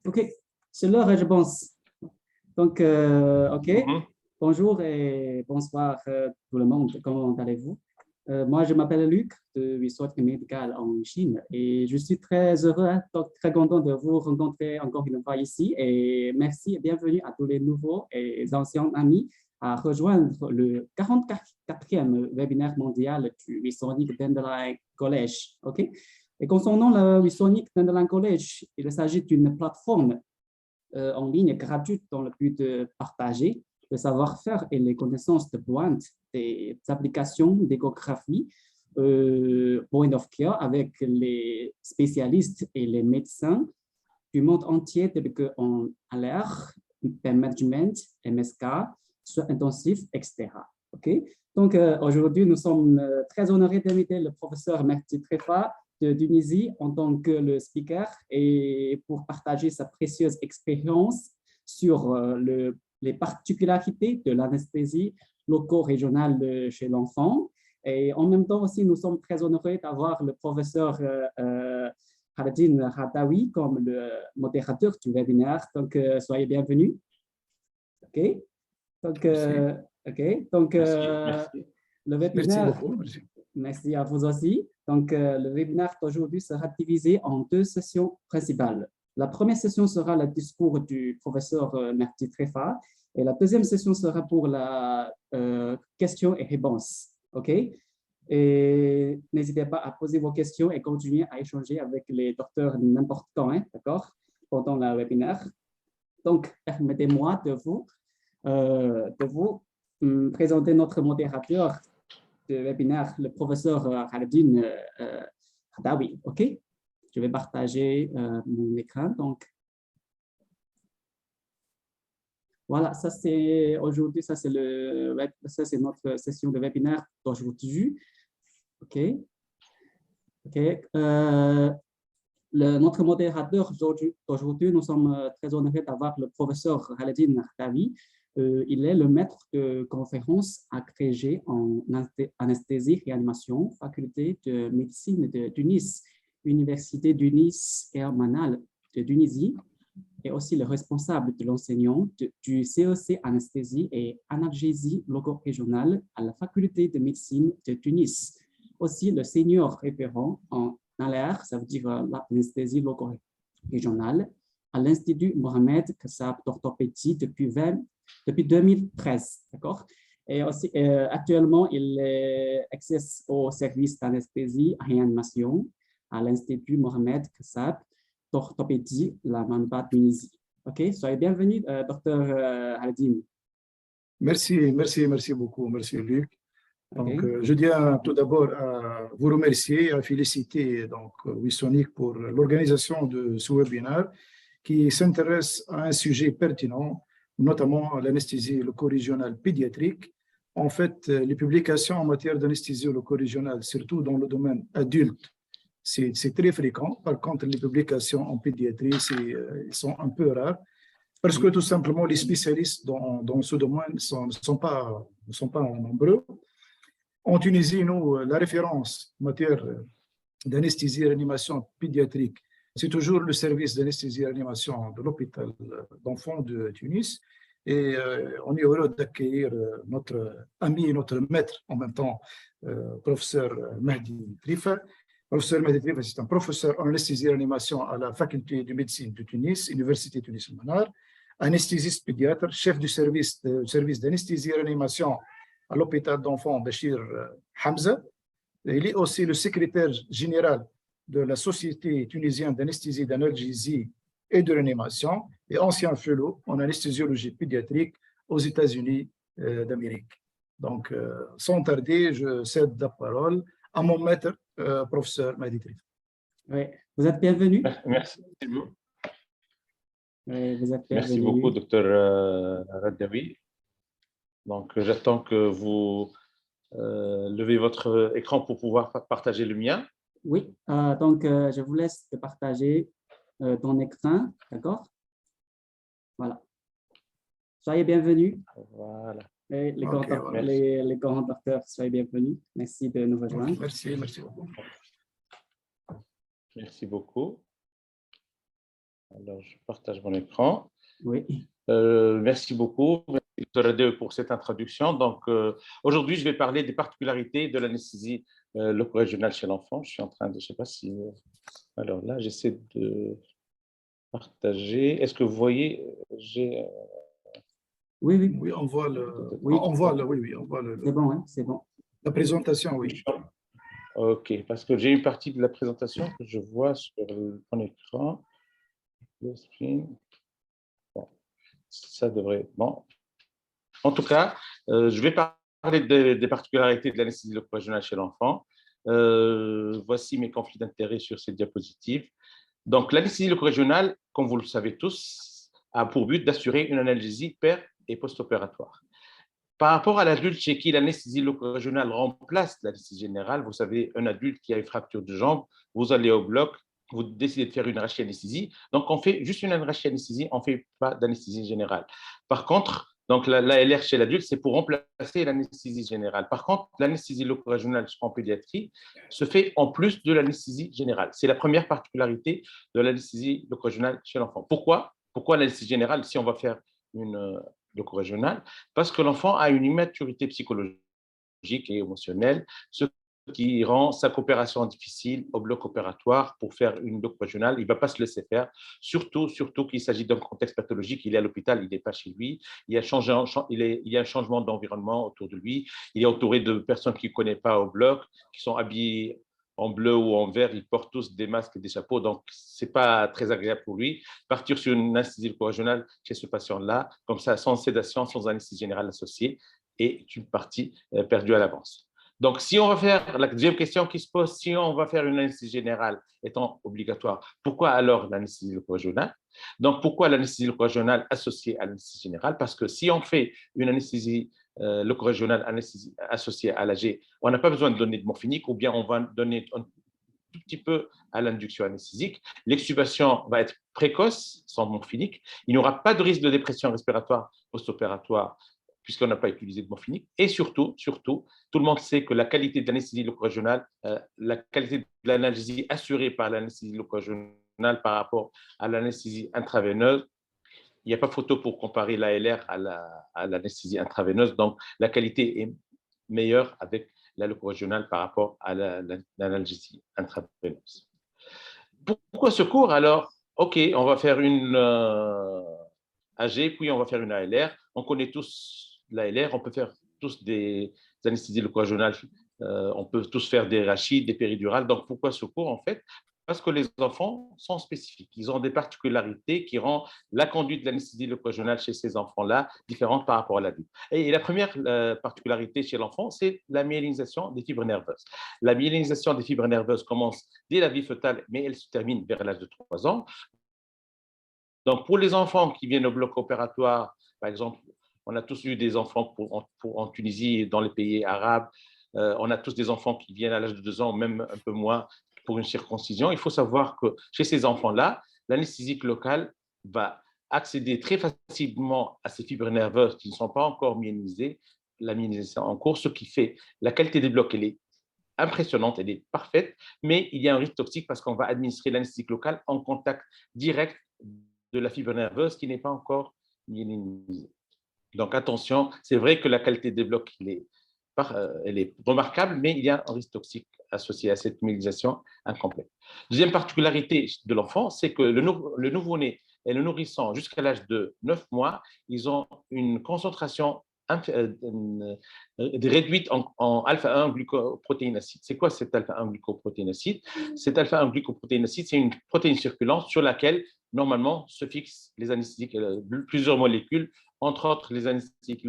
OK, c'est l'heure, je pense. Donc, OK. Mhm. Bonjour et bonsoir tout le monde. Comment allez-vous? Moi, je m'appelle Luc de Research Medical en Chine et je suis très heureux, donc très content de vous rencontrer encore une fois ici. Et merci et bienvenue à tous les nouveaux et anciens amis à rejoindre le 44e webinaire mondial du Wisonic Dandelion College. OK? Et concernant le Wisonic Dandelion College, il s'agit d'une plateforme en ligne gratuite dans le but de partager le savoir-faire et les connaissances de pointe des applications d'échographie point of care avec les spécialistes et les médecins du monde entier tels qu'en ALER, management, MSK, soins intensifs, etc. Okay? Donc, aujourd'hui, nous sommes très honorés d'inviter le professeur Mehdi Trefa de Tunisie en tant que le speaker et pour partager sa précieuse expérience sur les particularités de l'anesthésie loco-régionale chez l'enfant. Et en même temps aussi, nous sommes très honorés d'avoir le professeur Khaladine Hadawi comme le modérateur du webinaire. Donc, soyez bienvenus. OK. Donc, Merci. Le webinaire, Merci beaucoup. merci à vous aussi. Donc, le webinaire d'aujourd'hui sera divisé en deux sessions principales. La première session sera le discours du professeur Mehdi Trefa et la deuxième session sera pour la question et réponse. OK? Et n'hésitez pas à poser vos questions et continuer à échanger avec les docteurs n'importe quand, hein, d'accord, pendant le webinaire. Donc, permettez-moi de vous présenter notre modérateur de webinaire, le professeur Khaladine Hadawi. OK? Je vais partager mon écran. Donc, voilà, ça c'est aujourd'hui, ça c'est notre session de webinaire d'aujourd'hui. OK. OK. Notre modérateur d'aujourd'hui, nous sommes très honorés d'avoir le professeur Khaladine Hadawi. Il est le maître de conférence agrégé en anesthésie-réanimation, faculté de médecine de Tunis, Université Tunis Hermanal de Tunisie, et aussi le responsable de l'enseignant du CEC Anesthésie et Analgésie loco-régionale à la faculté de médecine de Tunis. Aussi le senior référent en ALER, ça veut dire l'anesthésie loco-régionale, à l'Institut Mohamed Kassab d'orthopédie depuis 2013, d'accord? Et aussi, actuellement, il exerce au service d'anesthésie réanimation à l'Institut Mohamed Kassab d'orthopédie, la Manba Tunisie. OK, soyez bienvenue, docteur Haladine. Merci beaucoup. Merci, Luc. Donc, Okay. je tiens tout d'abord à vous remercier, à féliciter donc Wisonic pour l'organisation de ce webinaire qui s'intéresse à un sujet pertinent, notamment l'anesthésie loco-régionale pédiatrique. En fait, les publications en matière d'anesthésie loco-régionale, surtout dans le domaine adulte, c'est très fréquent. Par contre, les publications en pédiatrie sont un peu rares parce que tout simplement, les spécialistes dans ce domaine ne sont pas nombreux. En Tunisie, nous, la référence en matière d'anesthésie et réanimation pédiatrique, c'est toujours le service d'anesthésie et réanimation de l'hôpital d'enfants de Tunis. Et on est heureux d'accueillir notre ami et notre maître en même temps, professeur Mehdi Trefa. Professeur Mehdi Trefa, c'est un professeur en anesthésie et réanimation à la faculté de médecine de Tunis, Université Tunis Manar, anesthésiste pédiatre, chef du service d'anesthésie et réanimation à l'hôpital d'enfants Bachir Hamza. Il est aussi le secrétaire général de la Société tunisienne d'anesthésie, d'analgésie et de réanimation et ancien fellow en anesthésiologie pédiatrique aux États-Unis d'Amérique. Donc, sans tarder, je cède la parole à mon maître, professeur Mehdi Trefa. Oui, vous êtes bienvenu. Merci. Oui, vous êtes bienvenu. Merci beaucoup, docteur Hadawi. Donc, j'attends que vous levez votre écran pour pouvoir partager le mien. Oui, donc je vous laisse partager ton écran, d'accord? Voilà. Soyez bienvenus. Voilà. Et les grands docteurs, soyez bienvenus. Merci de nous rejoindre. Merci beaucoup. Merci beaucoup. Alors, je partage mon écran. Oui. Merci beaucoup, Dr. Radé, pour cette introduction. Donc, aujourd'hui, je vais parler des particularités de l'anesthésie loco-régionale chez l'enfant. Je suis en train de, je ne sais pas si… Alors là, j'essaie de partager. Est-ce que vous voyez, j'ai… Oui, oui. Oui, on voit Oui, on voit oui, oui, on voit c'est bon, hein, c'est bon. la présentation, oui. OK, parce que j'ai une partie de la présentation que je vois sur mon écran. Le screen. Bon, ça devrait… Bon. En tout cas, je vais parler des particularités de l'anesthésie loco-régionale chez l'enfant. Voici mes conflits d'intérêts sur cette diapositive. Donc, l'anesthésie loco-régionale, comme vous le savez tous, a pour but d'assurer une analgésie per- et post-opératoire. Par rapport à l'adulte chez qui l'anesthésie loco-régionale remplace l'anesthésie générale, vous savez, un adulte qui a une fracture de jambe, vous allez au bloc, vous décidez de faire une rachianesthésie. Donc, on fait juste une rachianesthésie, on ne fait pas d'anesthésie générale. Par contre, donc l'ALR chez l'adulte, c'est pour remplacer l'anesthésie générale. Par contre, l'anesthésie loco-régionale en pédiatrie se fait en plus de l'anesthésie générale. C'est la première particularité de l'anesthésie loco-régionale chez l'enfant. Pourquoi? Pourquoi l'anesthésie générale si on va faire une loco-régionale? Parce que l'enfant a une immaturité psychologique et émotionnelle, ce qui rend sa coopération difficile au bloc opératoire pour faire une bloc régionale. Il ne va pas se laisser faire, surtout qu'il s'agit d'un contexte pathologique. Il est à l'hôpital, il n'est pas chez lui. Il y a un changement d'environnement autour de lui. Il est entouré de personnes qu'il ne connaît pas au bloc, qui sont habillées en bleu ou en vert. Ils portent tous des masques et des chapeaux, donc ce n'est pas très agréable pour lui. Partir sur une anesthésie régionale chez ce patient-là, comme ça, sans sédation, sans anesthésie générale associée, est une partie perdue à l'avance. Donc, si on va faire, la deuxième question qui se pose, si on va faire une anesthésie générale étant obligatoire, pourquoi alors l'anesthésie loco-régionale? Donc, pourquoi l'anesthésie loco-régionale associée à l'anesthésie générale? Parce que si on fait une anesthésie loco-régionale associée à l'AG, on n'a pas besoin de donner de morphinique ou bien on va donner un tout petit peu à l'induction anesthésique. L'extubation va être précoce, sans morphinique. Il n'y aura pas de risque de dépression respiratoire post-opératoire puisqu'on n'a pas utilisé de morphinique. Et surtout, tout le monde sait que la qualité de l'anesthésie loco-régionale, la qualité de l'analgésie assurée par l'anesthésie loco-régionale par rapport à l'anesthésie intraveineuse, il n'y a pas photo pour comparer l'ALR à l'anesthésie intraveineuse. Donc, la qualité est meilleure avec la loco-régionale par rapport à l'analgésie intraveineuse. Pourquoi ce cours? Alors, OK, on va faire une AG, puis on va faire une ALR. On connaît tous l'ALR, on peut faire tous des anesthésies loco-régionales, on peut tous faire des rachides, des péridurales. Donc, pourquoi ce cours en fait? Parce que les enfants sont spécifiques. Ils ont des particularités qui rendent la conduite de l'anesthésie loco-régionale chez ces enfants-là différente par rapport à l'adulte. Et la première particularité chez l'enfant, c'est la myélinisation des fibres nerveuses. La myélinisation des fibres nerveuses commence dès la vie fœtale, mais elle se termine vers l'âge de 3 ans. Donc, pour les enfants qui viennent au bloc opératoire, par exemple, on a tous eu des enfants en Tunisie et dans les pays arabes. On a tous des enfants qui viennent à l'âge de 2 ans, même un peu moins, pour une circoncision. Il faut savoir que chez ces enfants-là, l'anesthésique locale va accéder très facilement à ces fibres nerveuses qui ne sont pas encore myélisées, la myélisation en cours, ce qui fait la qualité des blocs, elle est impressionnante, elle est parfaite, mais il y a un risque toxique parce qu'on va administrer l'anesthésique locale en contact direct de la fibre nerveuse qui n'est pas encore myélinisée. Donc attention, c'est vrai que la qualité des blocs, elle est remarquable, mais il y a un risque toxique associé à cette myélisation incomplète. Deuxième particularité de l'enfant, c'est que le nouveau-né et le nourrisson, jusqu'à l'âge de 9 mois, ils ont une concentration réduite en alpha-1 glucoprotéinacide. C'est quoi cet alpha-1 glucoprotéinacide? Cet alpha-1 glucoprotéinacide, c'est une protéine circulante sur laquelle, normalement, se fixent les anesthésiques, plusieurs molécules, entre autres les anesthésiques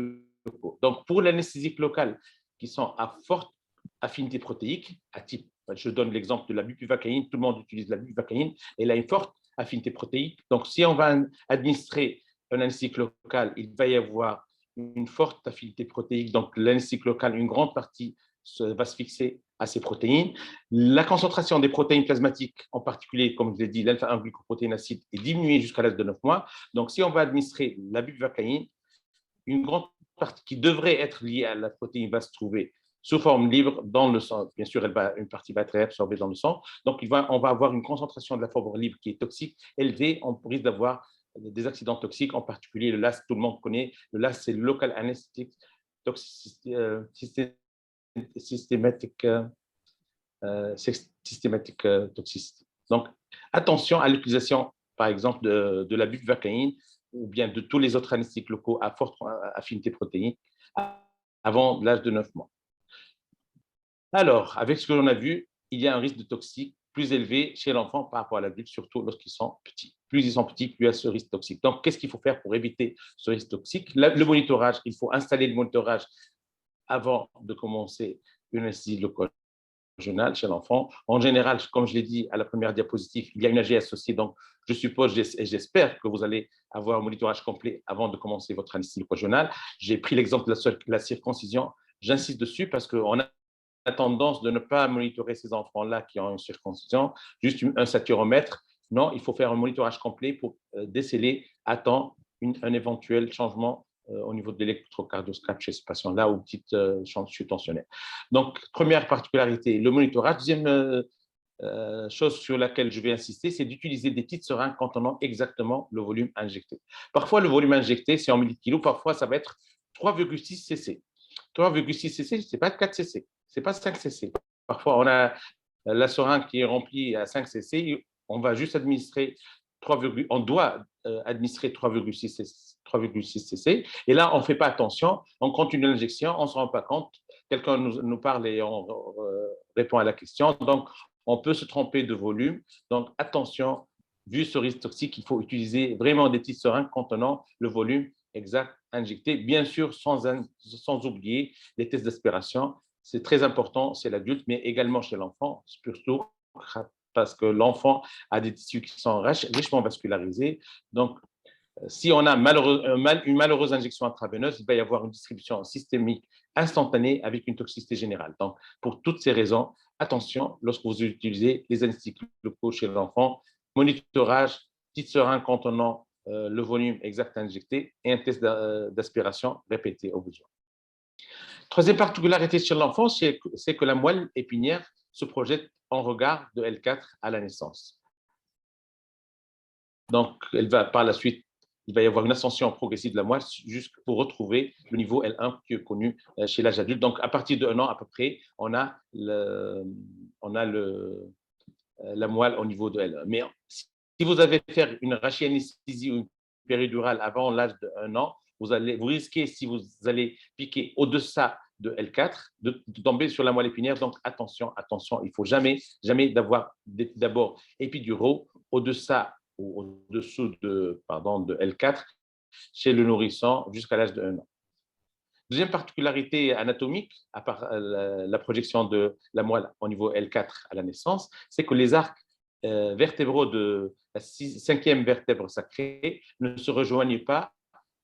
locaux. Donc, pour l'anesthésique locale, qui sont à forte affinité protéique, à type, je donne l'exemple de la bupivacaïne, tout le monde utilise la bupivacaïne, elle a une forte affinité protéique. Donc, si on va administrer un anesthésique local, il va y avoir une forte affinité protéique. Donc, l'anesthésique local, une grande partie va se fixer à ces protéines. La concentration des protéines plasmatiques, en particulier, comme je l'ai dit, l'alpha-1 glucoprotéinacide, est diminuée jusqu'à l'âge de 9 mois. Donc, si on va administrer la bupivacaïne, une grande partie qui devrait être liée à la protéine va se trouver sous forme libre dans le sang. Bien sûr, une partie va être réabsorbée dans le sang. Donc, on va avoir une concentration de la forme libre qui est toxique élevée. On risque d'avoir des accidents toxiques, en particulier le LAS, tout le monde connaît. Le LAS, c'est le Local Anesthetic Systematic Toxicity. Donc, attention à l'utilisation, par exemple, de la bupivacaïne ou bien de tous les autres anesthésiques locaux à forte affinité protéinique avant l'âge de 9 mois. Alors, avec ce que l'on a vu, il y a un risque de toxique plus élevé chez l'enfant par rapport à l'adulte, surtout lorsqu'ils sont petits. Plus ils sont petits, plus il y a ce risque toxique. Donc, qu'est-ce qu'il faut faire pour éviter ce risque toxique? Le monitorage, il faut installer le monitorage avant de commencer une anesthésie locale chez l'enfant. En général, comme je l'ai dit à la première diapositive, il y a une AG associée. Donc, je suppose et j'espère que vous allez avoir un monitorage complet avant de commencer votre anesthésie locale. J'ai pris l'exemple de la circoncision. J'insiste dessus parce qu'on a tendance de ne pas monitorer ces enfants-là qui ont une circoncision, juste un saturomètre. Non, il faut faire un monitorage complet pour déceler à temps un éventuel changement au niveau de l'électrocardioscope chez ce patient-là ou petite chute tensionnaire. Donc, première particularité, le monitorage. Deuxième chose sur laquelle je vais insister, c'est d'utiliser des petites seringues contenant exactement le volume injecté. Parfois, le volume injecté, c'est en millilitres, parfois, ça va être 3,6 cc. 3,6 cc, ce n'est pas 4 cc, ce n'est pas 5 cc. Parfois, on a la seringue qui est remplie à 5 cc, on va juste administrer on doit administrer 3,6 cc. Et là, on ne fait pas attention, on continue l'injection, on ne se rend pas compte. Quelqu'un nous parle et on répond à la question. Donc, on peut se tromper de volume. Donc, attention, vu ce risque toxique, il faut utiliser vraiment des petites seringues contenant le volume exact injecté. Bien sûr, sans oublier les tests d'aspiration. C'est très important chez l'adulte, mais également chez l'enfant, surtout parce que l'enfant a des tissus qui sont richement vascularisés. Donc, si on a une malheureuse injection intraveineuse, il va y avoir une distribution systémique instantanée avec une toxicité générale. Donc, pour toutes ces raisons, attention lorsque vous utilisez les anesthésiques locaux chez l'enfant, monitorage, petite seringue contenant le volume exact injecté et un test d'aspiration répété au besoin. Troisième particularité chez l'enfant, c'est que la moelle épinière se projette en regard de L4 à la naissance. Donc, par la suite, il va y avoir une ascension progressive de la moelle jusqu'à pour retrouver le niveau L1 qui est connu chez l'âge adulte. Donc, à partir de 1 an à peu près, on a la moelle au niveau de L1. Mais si vous avez fait une rachianesthésie ou une péridurale avant l'âge de 1 an, vous risquez, si vous allez piquer au-deçà de L4, de tomber sur la moelle épinière. Donc, attention, il ne faut jamais d'avoir d'abord épiduraux au-dessous de L4 chez le nourrisson jusqu'à l'âge de 1 an. Deuxième particularité anatomique, à part la projection de la moelle au niveau L4 à la naissance, c'est que les arcs vertébraux de la 5e vertèbre sacrée ne se rejoignent pas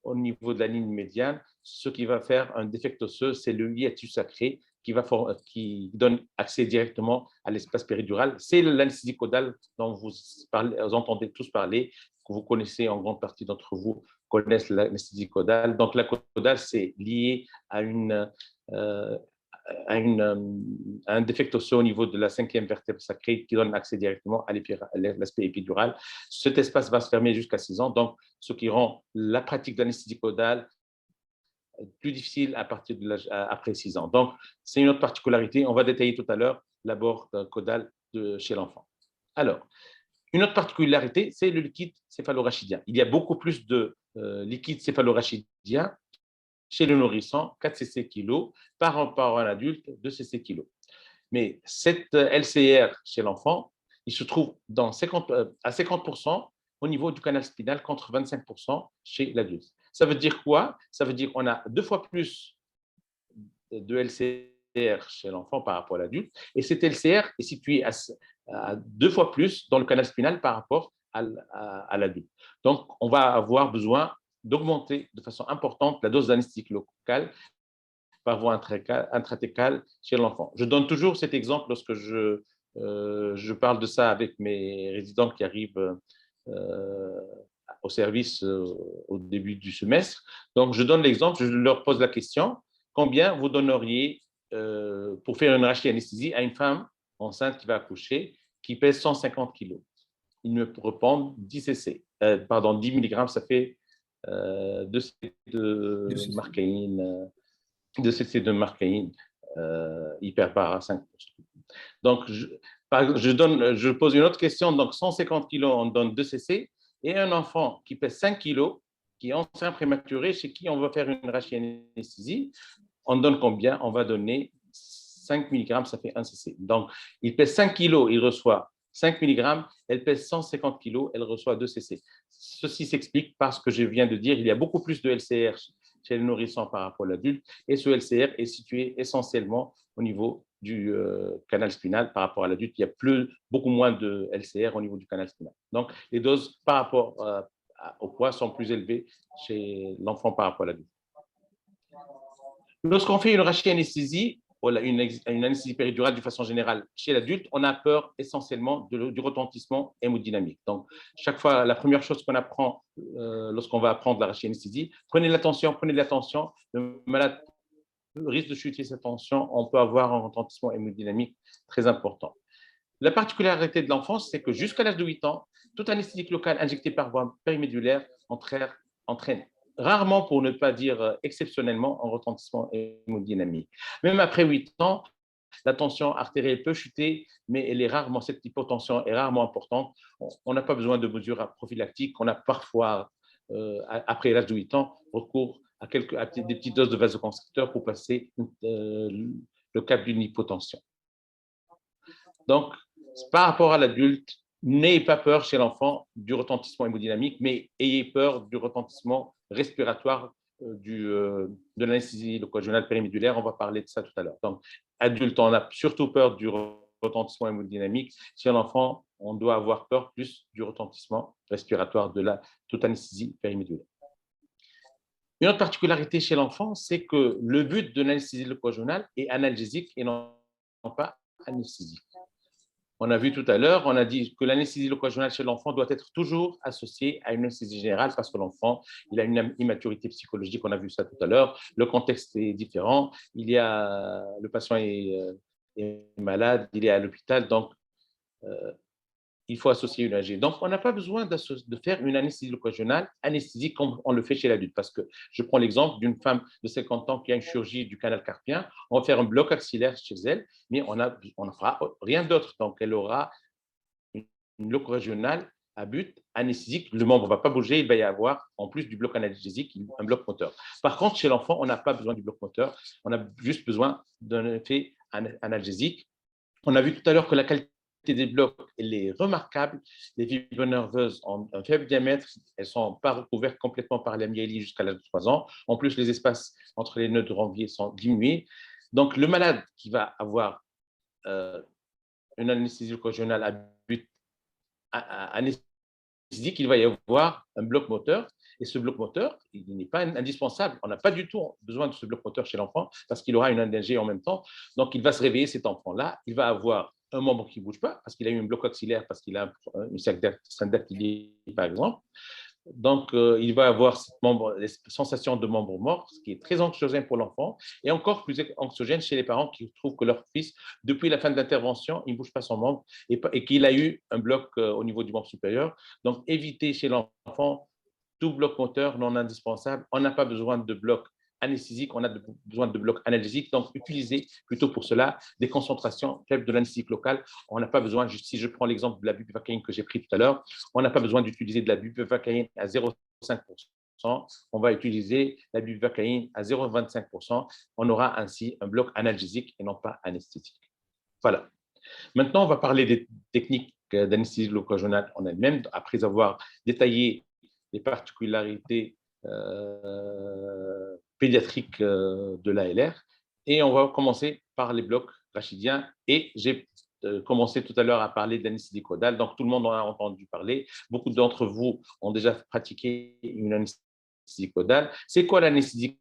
au niveau de la ligne médiane. Ce qui va faire un défect osseux, c'est le hiatus sacré qui donne accès directement à l'espace péridural. C'est l'anesthésie caudale dont vous entendez tous parler, que vous connaissez, en grande partie d'entre vous connaissent l'anesthésie caudale. Donc, la caudale, c'est lié à un défect osseux au niveau de la 5e vertèbre sacrée qui donne accès directement à l'aspect épidural. Cet espace va se fermer jusqu'à 6 ans, donc ce qui rend la pratique d'anesthésie caudale plus difficile à partir de l'âge après 6 ans. Donc, c'est une autre particularité. On va détailler tout à l'heure l'abord caudal chez l'enfant. Alors, une autre particularité, c'est le liquide céphalorachidien. Il y a beaucoup plus de liquide céphalorachidien chez le nourrisson, 4 cc kg, par un adulte, 2 cc kg. Mais cette LCR chez l'enfant, il se trouve à 50% au niveau du canal spinal contre 25% chez l'adulte. Ça veut dire quoi? Ça veut dire qu'on a 2 fois plus de LCR chez l'enfant par rapport à l'adulte, et cette LCR est située à 2 fois plus dans le canal spinal par rapport à l'adulte. Donc, on va avoir besoin d'augmenter de façon importante la dose d'anesthésie locale par voie intrathécale chez l'enfant. Je donne toujours cet exemple lorsque je parle de ça avec mes résidents qui arrivent au service au début du semestre. Donc, je donne l'exemple, je leur pose la question, combien vous donneriez pour faire une rachianesthésie à une femme enceinte qui va accoucher, qui pèse 150 kg. Il me répond 10 cc, 10 mg, ça fait 2 cc de marcaïne, 2 cc de marcaïne hyperbare à 5%. Donc, je pose une autre question. Donc, 150 kg, on donne 2 cc. Et un enfant qui pèse 5 kg, qui est enceint prématuré, chez qui on va faire une rachianesthésie, on donne combien? On va donner 5 mg, ça fait 1 cc. Donc, il pèse 5 kg, il reçoit 5 mg. Elle pèse 150 kg, elle reçoit 2 cc. Ceci s'explique parce que je viens de dire il y a beaucoup plus de LCR chez les nourrissons par rapport à l'adulte. Et ce LCR est situé essentiellement au niveau du canal spinal par rapport à l'adulte. Il y a beaucoup moins de LCR au niveau du canal spinal. Donc, les doses par rapport au poids sont plus élevées chez l'enfant par rapport à l'adulte. Lorsqu'on fait une rachianesthésie, une anesthésie péridurale de façon générale chez l'adulte, on a peur essentiellement du retentissement hémodynamique. Donc, chaque fois, la première chose qu'on apprend lorsqu'on va apprendre la rachianesthésie, prenez l'attention, le malade risque de chuter sa tension, on peut avoir un retentissement hémodynamique très important. La particularité de l'enfance, c'est que jusqu'à l'âge de 8 ans, toute anesthésie locale injectée par voie périmédulaire entraîne rarement, pour ne pas dire exceptionnellement, un retentissement hémodynamique. Même après 8 ans, la tension artérielle peut chuter, mais cette hypotension est rarement importante. On n'a pas besoin de mesures prophylactiques. On a parfois, après l'âge de 8 ans, recours à des petites doses de vasoconstricteurs pour passer le cap d'une hypotension. Donc, par rapport à l'adulte, n'ayez pas peur chez l'enfant du retentissement hémodynamique, mais ayez peur du retentissement respiratoire de l'anesthésie locogénale périmédulaire. On va parler de ça tout à l'heure. Donc, adulte, on a surtout peur du retentissement hémodynamique. Chez l'enfant, on doit avoir peur plus du retentissement respiratoire de toute anesthésie périmédulaire. Une autre particularité chez l'enfant, c'est que le but de l'anesthésie locogénale est analgésique et non pas anesthésique. On a vu tout à l'heure, on a dit que l'anesthésie locogénale chez l'enfant doit être toujours associée à une anesthésie générale parce que l'enfant, il a une immaturité psychologique, on a vu ça tout à l'heure, le contexte est différent, le patient est malade, il est à l'hôpital, donc il faut associer une AG. Donc, on n'a pas besoin de faire une anesthésie locogénale anesthésique comme on le fait chez l'adulte. Parce que je prends l'exemple d'une femme de 50 ans qui a une chirurgie du canal carpien. On va faire un bloc axillaire chez elle, mais on ne fera rien d'autre. Donc, elle aura une locogénale à but anesthésique. Le membre ne va pas bouger, il va y avoir, en plus du bloc analgésique, un bloc moteur. Par contre, chez l'enfant, on n'a pas besoin du bloc moteur. On a juste besoin d'un effet analgésique. On a vu tout à l'heure que la qualité des blocs, elle est remarquable. Les fibres nerveuses ont un faible diamètre, elles ne sont pas recouvertes complètement par la myélie jusqu'à l'âge de 3 ans. En plus, les espaces entre les nœuds de Ranvier sont diminués. Donc, le malade qui va avoir une anesthésie locogénale à but anesthésique, il va y avoir un bloc moteur. Et ce bloc moteur, il n'est pas indispensable. On n'a pas du tout besoin de ce bloc moteur chez l'enfant parce qu'il aura une ANG en même temps. Donc, il va se réveiller, cet enfant-là. Il va avoir un membre qui ne bouge pas parce qu'il a eu un bloc axillaire, parce qu'il a une syndactylie, par exemple. Donc, il va avoir les sensations de membre mort, ce qui est très anxiogène pour l'enfant et encore plus anxiogène chez les parents qui trouvent que leur fils, depuis la fin de l'intervention, il ne bouge pas son membre et qu'il a eu un bloc au niveau du membre supérieur. Donc, évitez chez l'enfant tout bloc moteur non indispensable. On n'a pas besoin de bloc anesthésique, on a besoin de blocs analgésiques. Donc, utilisez plutôt pour cela des concentrations faibles de l'anesthésique locale. On n'a pas besoin, si je prends l'exemple de la bupivacaïne que j'ai pris tout à l'heure, on n'a pas besoin d'utiliser de la bupivacaïne à 0,5%. On va utiliser la bupivacaïne à 0,25%. On aura ainsi un bloc analgésique et non pas anesthésique. Voilà. Maintenant, on va parler des techniques d'anesthésie locogénale en elle-même, après avoir détaillé les particularités pédiatriques de l'ALR. Et on va commencer par les blocs rachidiens. Et j'ai commencé tout à l'heure à parler de l'anesthésie caudale. Donc, tout le monde en a entendu parler. Beaucoup d'entre vous ont déjà pratiqué une anesthésie caudale. C'est quoi l'anesthésie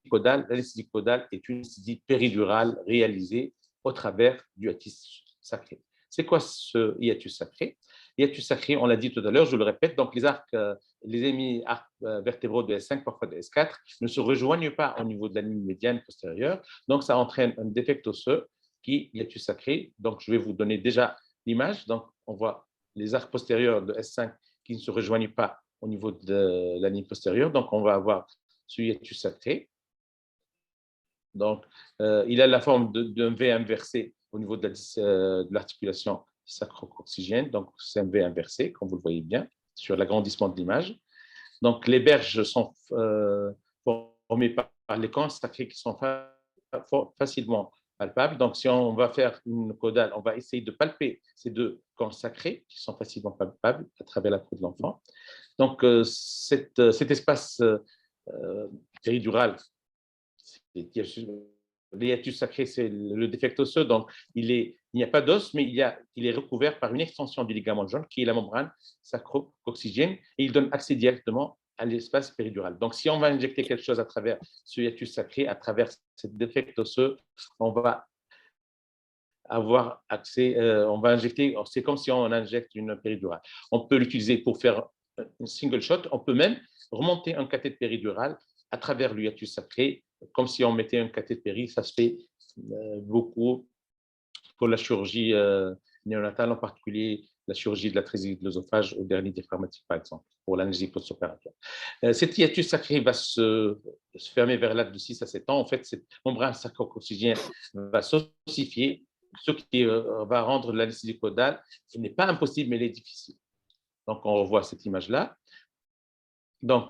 caudale? L'anesthésie caudale est une anesthésie péridurale réalisée au travers du hiatus sacré. C'est quoi ce hiatus sacré? Hiatus sacré, on l'a dit tout à l'heure, je le répète, donc les hémi-arcs vertébraux de S5, parfois de S4, ne se rejoignent pas au niveau de la ligne médiane postérieure. Donc, ça entraîne un défect osseux qui est hiatus sacré. Donc, je vais vous donner déjà l'image. Donc, on voit les arcs postérieurs de S5 qui ne se rejoignent pas au niveau de la ligne postérieure. Donc, on va avoir ce hiatus sacré. Donc, il a la forme d'un V inversé au niveau de l'articulation sacro-coccygienne. Donc, c'est un V inversé, comme vous le voyez bien, sur l'agrandissement de l'image. Donc, les berges sont formées par les cornes sacrées qui sont facilement palpables. Donc, si on va faire une caudale, on va essayer de palper ces deux cornes sacrées qui sont facilement palpables à travers la peau de l'enfant. Donc, cet espace péridural, le hiatus sacré, c'est le défect osseux, donc il n'y a pas d'os, mais il est recouvert par une extension du ligament jaune qui est la membrane sacro-coccygienne et il donne accès directement à l'espace péridural. Donc, si on va injecter quelque chose à travers ce hiatus sacré, à travers ce défect osseux, on va avoir accès, on va injecter, c'est comme si on injecte une péridurale. On peut l'utiliser pour faire un single shot, on peut même remonter un cathéter péridurale à travers le hiatus sacré, comme si on mettait un cathéter péri. Ça se fait beaucoup pour la chirurgie néonatale, en particulier la chirurgie de la trésie de l'œsophage au dernier diaphragmatique, par exemple, pour l'anesthésie post-opératoire. Cet hiatus sacré va se fermer vers l'âge de 6 à 7 ans. En fait, cette membrane sacro-coccygienne va s'ossifier, ce qui va rendre l'anesthésie caudale, ce n'est pas impossible, mais elle est difficile. Donc, on revoit cette image-là. Donc,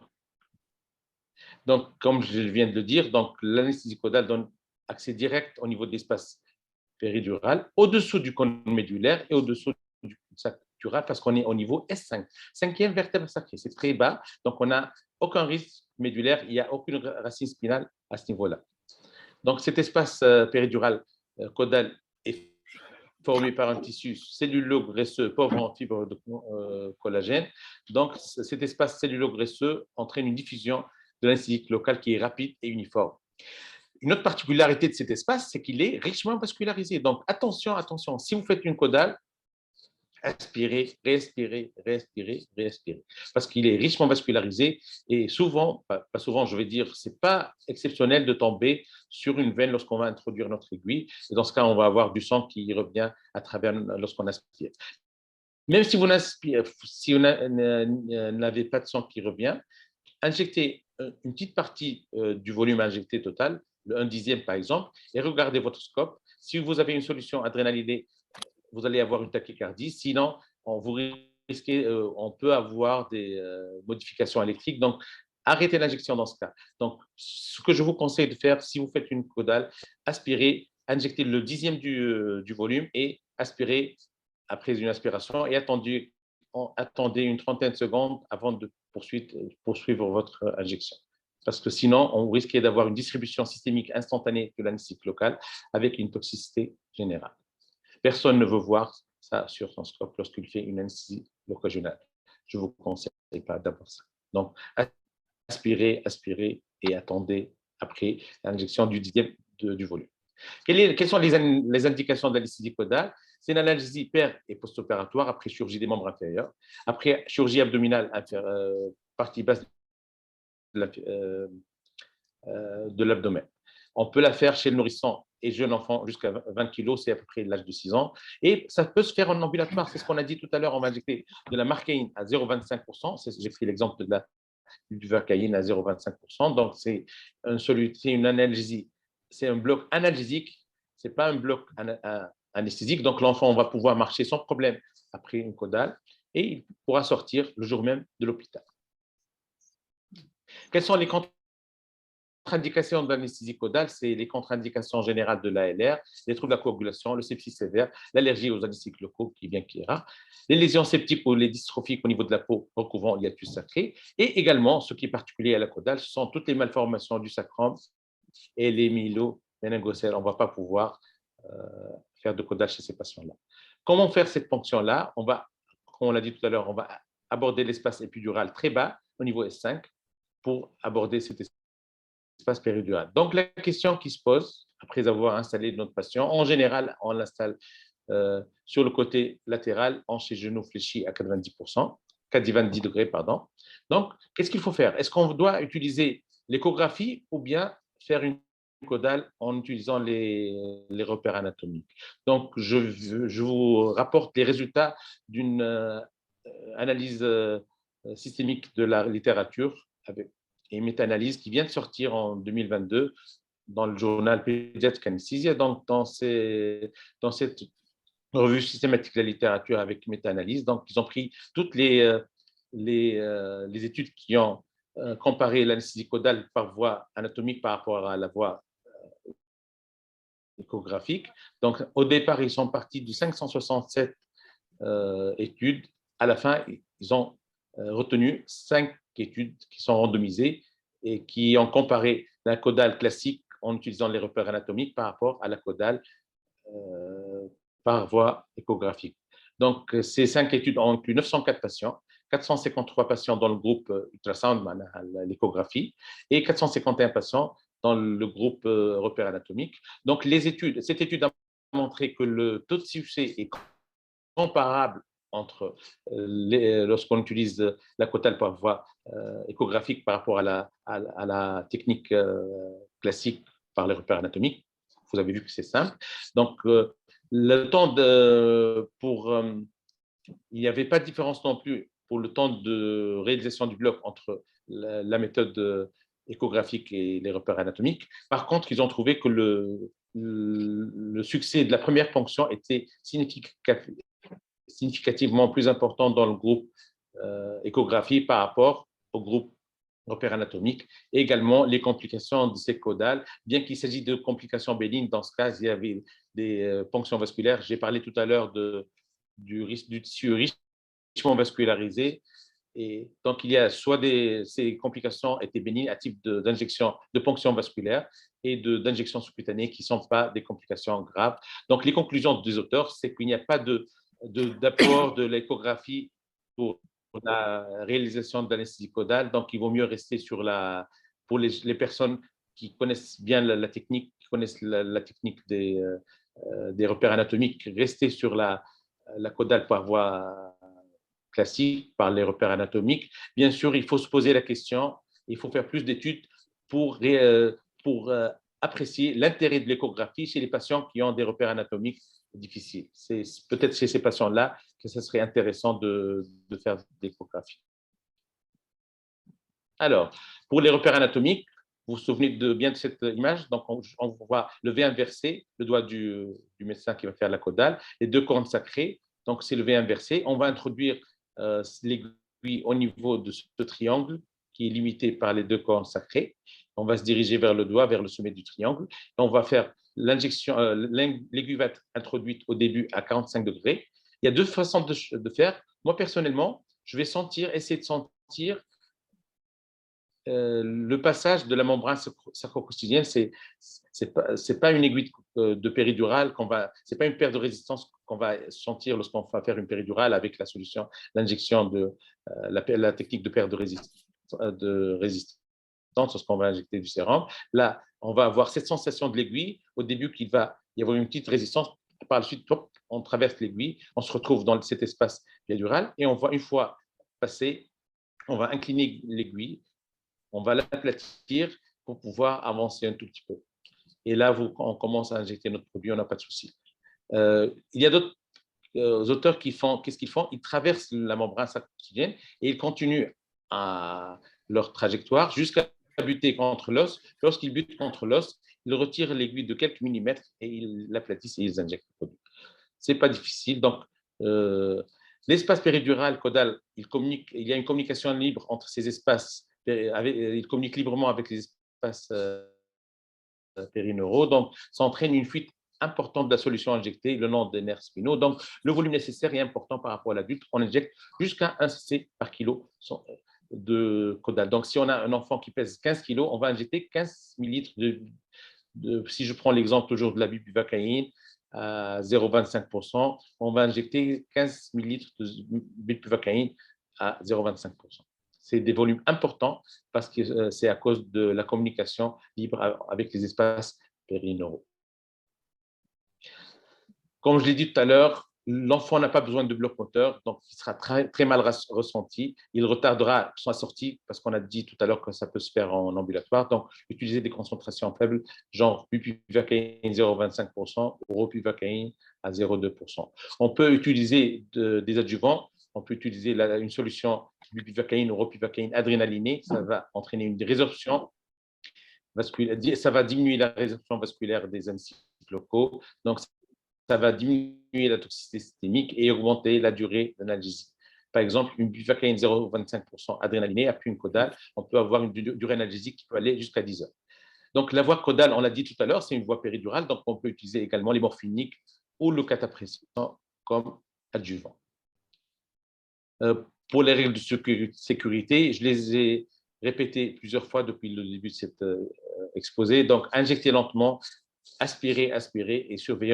comme je viens de le dire, l'anesthésie caudale donne accès direct au niveau de l'espace péridural, au-dessous du cône médulaire et au-dessous du sacral, parce qu'on est au niveau S5, cinquième vertèbre sacrée. C'est très bas, donc on n'a aucun risque médulaire, il n'y a aucune racine spinale à ce niveau-là. Donc, cet espace péridural caudal est formé par un tissu cellulo-graisseux pauvre en fibres de collagène. Donc, cet espace cellulo-graisseux entraîne une diffusion de l'anesthésie locale qui est rapide et uniforme. Une autre particularité de cet espace, c'est qu'il est richement vascularisé. Donc, attention, attention, si vous faites une caudale, inspirez, respirez, respirez, respirez. Parce qu'il est richement vascularisé et souvent, pas souvent, je vais dire, ce n'est pas exceptionnel de tomber sur une veine lorsqu'on va introduire notre aiguille. Et dans ce cas, on va avoir du sang qui revient à travers lorsqu'on aspire. Même si vous n'avez pas de sang qui revient, injectez une petite partie du volume injecté total, le 1/10 par exemple, et regardez votre scope. Si vous avez une solution adrénalinée, vous allez avoir une tachycardie. Sinon, on peut avoir des modifications électriques. Donc, arrêtez l'injection dans ce cas. Donc, ce que je vous conseille de faire, si vous faites une caudale, aspirez, injectez le 10e du volume et aspirez après une aspiration et attendez une trentaine de secondes avant de poursuivre votre injection. Parce que sinon, on risquait d'avoir une distribution systémique instantanée de l'anesthésie locale avec une toxicité générale. Personne ne veut voir ça sur son scope lorsqu'il fait une anesthésie locagénale. Je ne vous conseille pas d'avoir ça. Donc, aspirez, aspirez et attendez après l'injection du 10e du volume. Quelles sont les indications de l'anesthésie caudale? C'est une analgésie per- et post-opératoire après chirurgie des membres inférieurs, après chirurgie abdominale partie basse de l'abdomen. On peut la faire chez le nourrisson et jeune enfant jusqu'à 20 kg, c'est à peu près l'âge de 6 ans. Et ça peut se faire en ambulatoire, c'est ce qu'on a dit tout à l'heure, on va injecter de la marcaïne à 0,25%, j'ai pris l'exemple du vercaïne à 0,25%, donc c'est une analgésie, c'est un bloc analgésique, ce n'est pas un bloc anesthésique, donc l'enfant va pouvoir marcher sans problème après une caudale et il pourra sortir le jour même de l'hôpital. Quelles sont les contre-indications de l'anesthésie caudale? C'est les contre-indications générales de l'ALR, les troubles de la coagulation, le sepsis sévère, l'allergie aux anesthésiques locaux qui est rare, les lésions septiques ou les dystrophiques au niveau de la peau recouvrant hiatus sacré, et également, ce qui est particulier à la caudale, ce sont toutes les malformations du sacrum et les myélo-méningocèles. On ne va pas pouvoir faire de caudale chez ces patients-là. Comment faire cette ponction-là? Comme on l'a dit tout à l'heure, on va aborder l'espace épidural très bas au niveau S5 pour aborder cet espace péridural. Donc, la question qui se pose, après avoir installé notre patient, en général, on l'installe sur le côté latéral, hanche et genou fléchis à 90%, 90 degrés, pardon. Donc, qu'est-ce qu'il faut faire? Est-ce qu'on doit utiliser l'échographie ou bien faire une caudale en utilisant les repères anatomiques? Donc, je vous rapporte les résultats d'une analyse systémique de la littérature et méta-analyse qui vient de sortir en 2022 dans le journal Pediatric Anesthesia. Donc, dans cette revue systématique de la littérature avec méta-analyse, donc ils ont pris toutes les études qui ont comparé l'anesthésie caudale par voie anatomique par rapport à la voie échographique. Donc, au départ, ils sont partis de 567 études. À la fin, ils ont retenu 5 études qui sont randomisées et qui ont comparé la caudale classique en utilisant les repères anatomiques par rapport à la caudale par voie échographique. Donc, ces 5 études ont inclus 904 patients, 453 patients dans le groupe ultrasound, l'échographie, et 451 patients dans le groupe repères anatomiques. Donc, cette étude a montré que le taux de succès est comparable entre lorsqu'on utilise la caudale par voie échographique par rapport à la technique classique par les repères anatomiques. Vous avez vu que c'est simple. Donc, le temps il n'y avait pas de différence non plus pour le temps de réalisation du bloc entre la méthode échographique et les repères anatomiques. Par contre, ils ont trouvé que le succès de la première ponction était significativement plus important dans le groupe échographie par rapport au groupe repères anatomiques. Et également, les complications de ces caudales, bien qu'il s'agisse de complications bénignes, dans ce cas, il y avait des ponctions vasculaires. J'ai parlé tout à l'heure du tissu richement vascularisé. Et donc, il y a soit ces complications étaient bénignes à type d'injection de ponction vasculaire et d'injection sous-cutanée qui ne sont pas des complications graves. Donc, les conclusions des auteurs, c'est qu'il n'y a pas d'apport de l'échographie pour la réalisation de l'anesthésie caudale. Donc, il vaut mieux rester pour les personnes qui connaissent bien la technique, qui connaissent la technique des repères anatomiques, rester sur la caudale par voie classique, par les repères anatomiques. Bien sûr, il faut se poser la question, il faut faire plus d'études pour apprécier l'intérêt de l'échographie chez les patients qui ont des repères anatomiques difficiles. C'est peut-être chez ces patients-là que ce serait intéressant de faire l'échographie. Alors, pour les repères anatomiques, vous vous souvenez bien de cette image. Donc, on voit le V inversé, le doigt du médecin qui va faire la caudale, les deux cornes sacrées. Donc, c'est le V inversé. On va introduire l'aiguille au niveau de ce triangle qui est limité par les deux cornes sacrées. On va se diriger vers le doigt, vers le sommet du triangle. Et on va faire l'injection. L'aiguille va être introduite au début à 45 degrés. Il y a deux façons de faire. Moi, personnellement, je vais essayer de sentir le passage de la membrane sacro-coccygienne. C'est pas une aiguille de péridurale c'est pas une perte de résistance qu'on va sentir lorsqu'on va faire une péridurale avec la solution, l'injection de la technique de perte de résistance lorsqu'on va injecter du sérum. Là, on va avoir cette sensation de l'aiguille au début qu'il va y avoir une petite résistance. Par la suite, on traverse l'aiguille, on se retrouve dans cet espace péridural et on voit une fois passé, on va incliner l'aiguille, on va l'aplatir pour pouvoir avancer un tout petit peu. Et là, on commence à injecter notre produit, on n'a pas de souci. Il y a d'autres auteurs qu'est-ce qu'ils font? Ils traversent la membrane sacro-coccygienne et ils continuent leur trajectoire jusqu'à buter contre l'os. Lorsqu'ils butent contre l'os, ils retirent l'aiguille de quelques millimètres et ils l'aplatissent et ils injectent le produit. Ce n'est pas difficile. Donc, l'espace péridural caudal, il y a une communication libre entre ces espaces. Il communique librement avec les espaces périneuraux. Donc, ça entraîne une fuite importante de la solution injectée le long des nerfs spinaux. Donc, le volume nécessaire est important par rapport à l'adulte. On injecte jusqu'à 1 cc par kilo de caudal. Donc, si on a un enfant qui pèse 15 kg, on va injecter 15 millilitres si je prends l'exemple toujours de la bupivacaïne à 0,25%, on va injecter 15 millilitres de bupivacaïne à 0,25%. C'est des volumes importants parce que c'est à cause de la communication libre avec les espaces périneuraux. Comme je l'ai dit tout à l'heure, l'enfant n'a pas besoin de bloc moteur, donc il sera très, très mal ressenti. Il retardera sa sortie parce qu'on a dit tout à l'heure que ça peut se faire en ambulatoire. Donc, utiliser des concentrations faibles, genre bupivacaïne 0,25% ou ropivacaïne à 0,2%. On peut utiliser des adjuvants. On peut utiliser une solution bupivacaïne ou ropivacaïne adrénalinée. Ça va entraîner une résorption vasculaire. Ça va diminuer la résorption vasculaire des hémocytes locaux. Donc, ça va diminuer la toxicité systémique et augmenter la durée d'analgésie. Par exemple, une bupivacaïne 0,25% adrénalinée, après une caudale, on peut avoir une durée analgésique qui peut aller jusqu'à 10 heures. Donc, la voie caudale, on l'a dit tout à l'heure, c'est une voie péridurale, donc on peut utiliser également les morphiniques ou le catapressant comme adjuvant. Pour les règles de sécurité, je les ai répétées plusieurs fois depuis le début de cet exposé. Donc, injecter lentement, aspirer et surveiller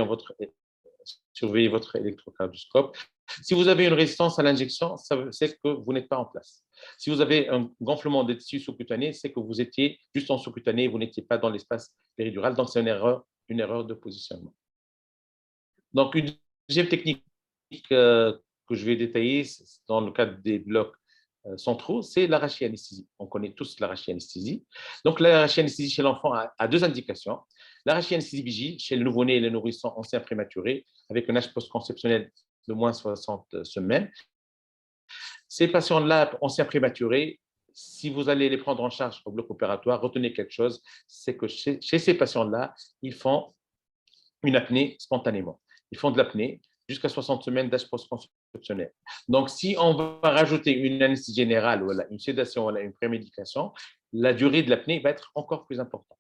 votre électrocardioscope. Si vous avez une résistance à l'injection, c'est que vous n'êtes pas en place. Si vous avez un gonflement des tissus sous-cutanés, c'est que vous étiez juste en sous-cutané et vous n'étiez pas dans l'espace péridural. Donc, c'est une erreur de positionnement. Donc, une deuxième technique que je vais détailler dans le cadre des blocs centraux, c'est l'arrachianesthésie. On connaît tous l'arrachianesthésie. Donc, l'arrachianesthésie chez l'enfant a deux indications. L'arrachianesthésie vigile chez le nouveau-né et le nourrisson ancien prématuré avec un âge post-conceptionnel de moins 60 semaines. Ces patients-là, anciens prématurés, si vous allez les prendre en charge au bloc opératoire, retenez quelque chose, c'est que chez ces patients-là, ils font une apnée spontanément. Ils font de l'apnée jusqu'à 60 semaines d'âge post-conceptionnel. Donc, si on va rajouter une anesthésie générale, ou une sédation, ou une prémédication, la durée de l'apnée va être encore plus importante.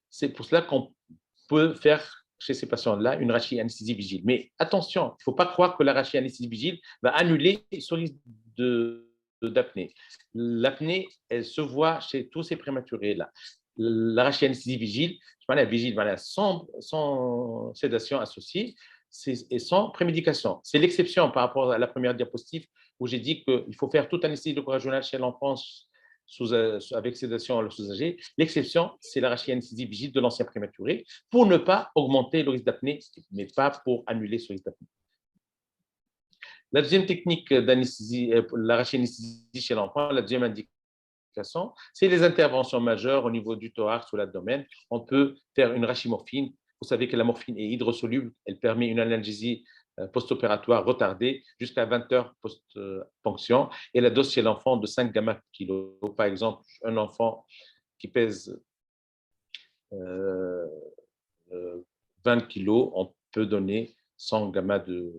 C'est pour cela qu'on peut faire chez ces patients-là une rachianesthésie vigile. Mais attention, il ne faut pas croire que la rachianesthésie vigile va annuler ce risque d'apnée. L'apnée, elle se voit chez tous ces prématurés-là. La rachianesthésie vigile, sans sédation associée et sans prémédication. C'est l'exception par rapport à la première diapositive où j'ai dit qu'il faut faire toute anesthésie locale chez l'enfant avec sédation sous-âgé. L'exception, c'est la rachianesthésie vigile de l'ancien prématuré pour ne pas augmenter le risque d'apnée, mais pas pour annuler ce risque d'apnée. La deuxième technique d'anesthésie, la rachianesthésie chez l'enfant, la deuxième indication, c'est les interventions majeures au niveau du thorax ou l'abdomen. On peut faire une rachimorphine. Vous savez que la morphine est hydrosoluble. Elle permet une analgésie post-opératoire retardée jusqu'à 20 heures post-ponction. Et la dose chez l'enfant de 5 gamma kilos. Par exemple, un enfant qui pèse 20 kilos, on peut donner 100 gamma de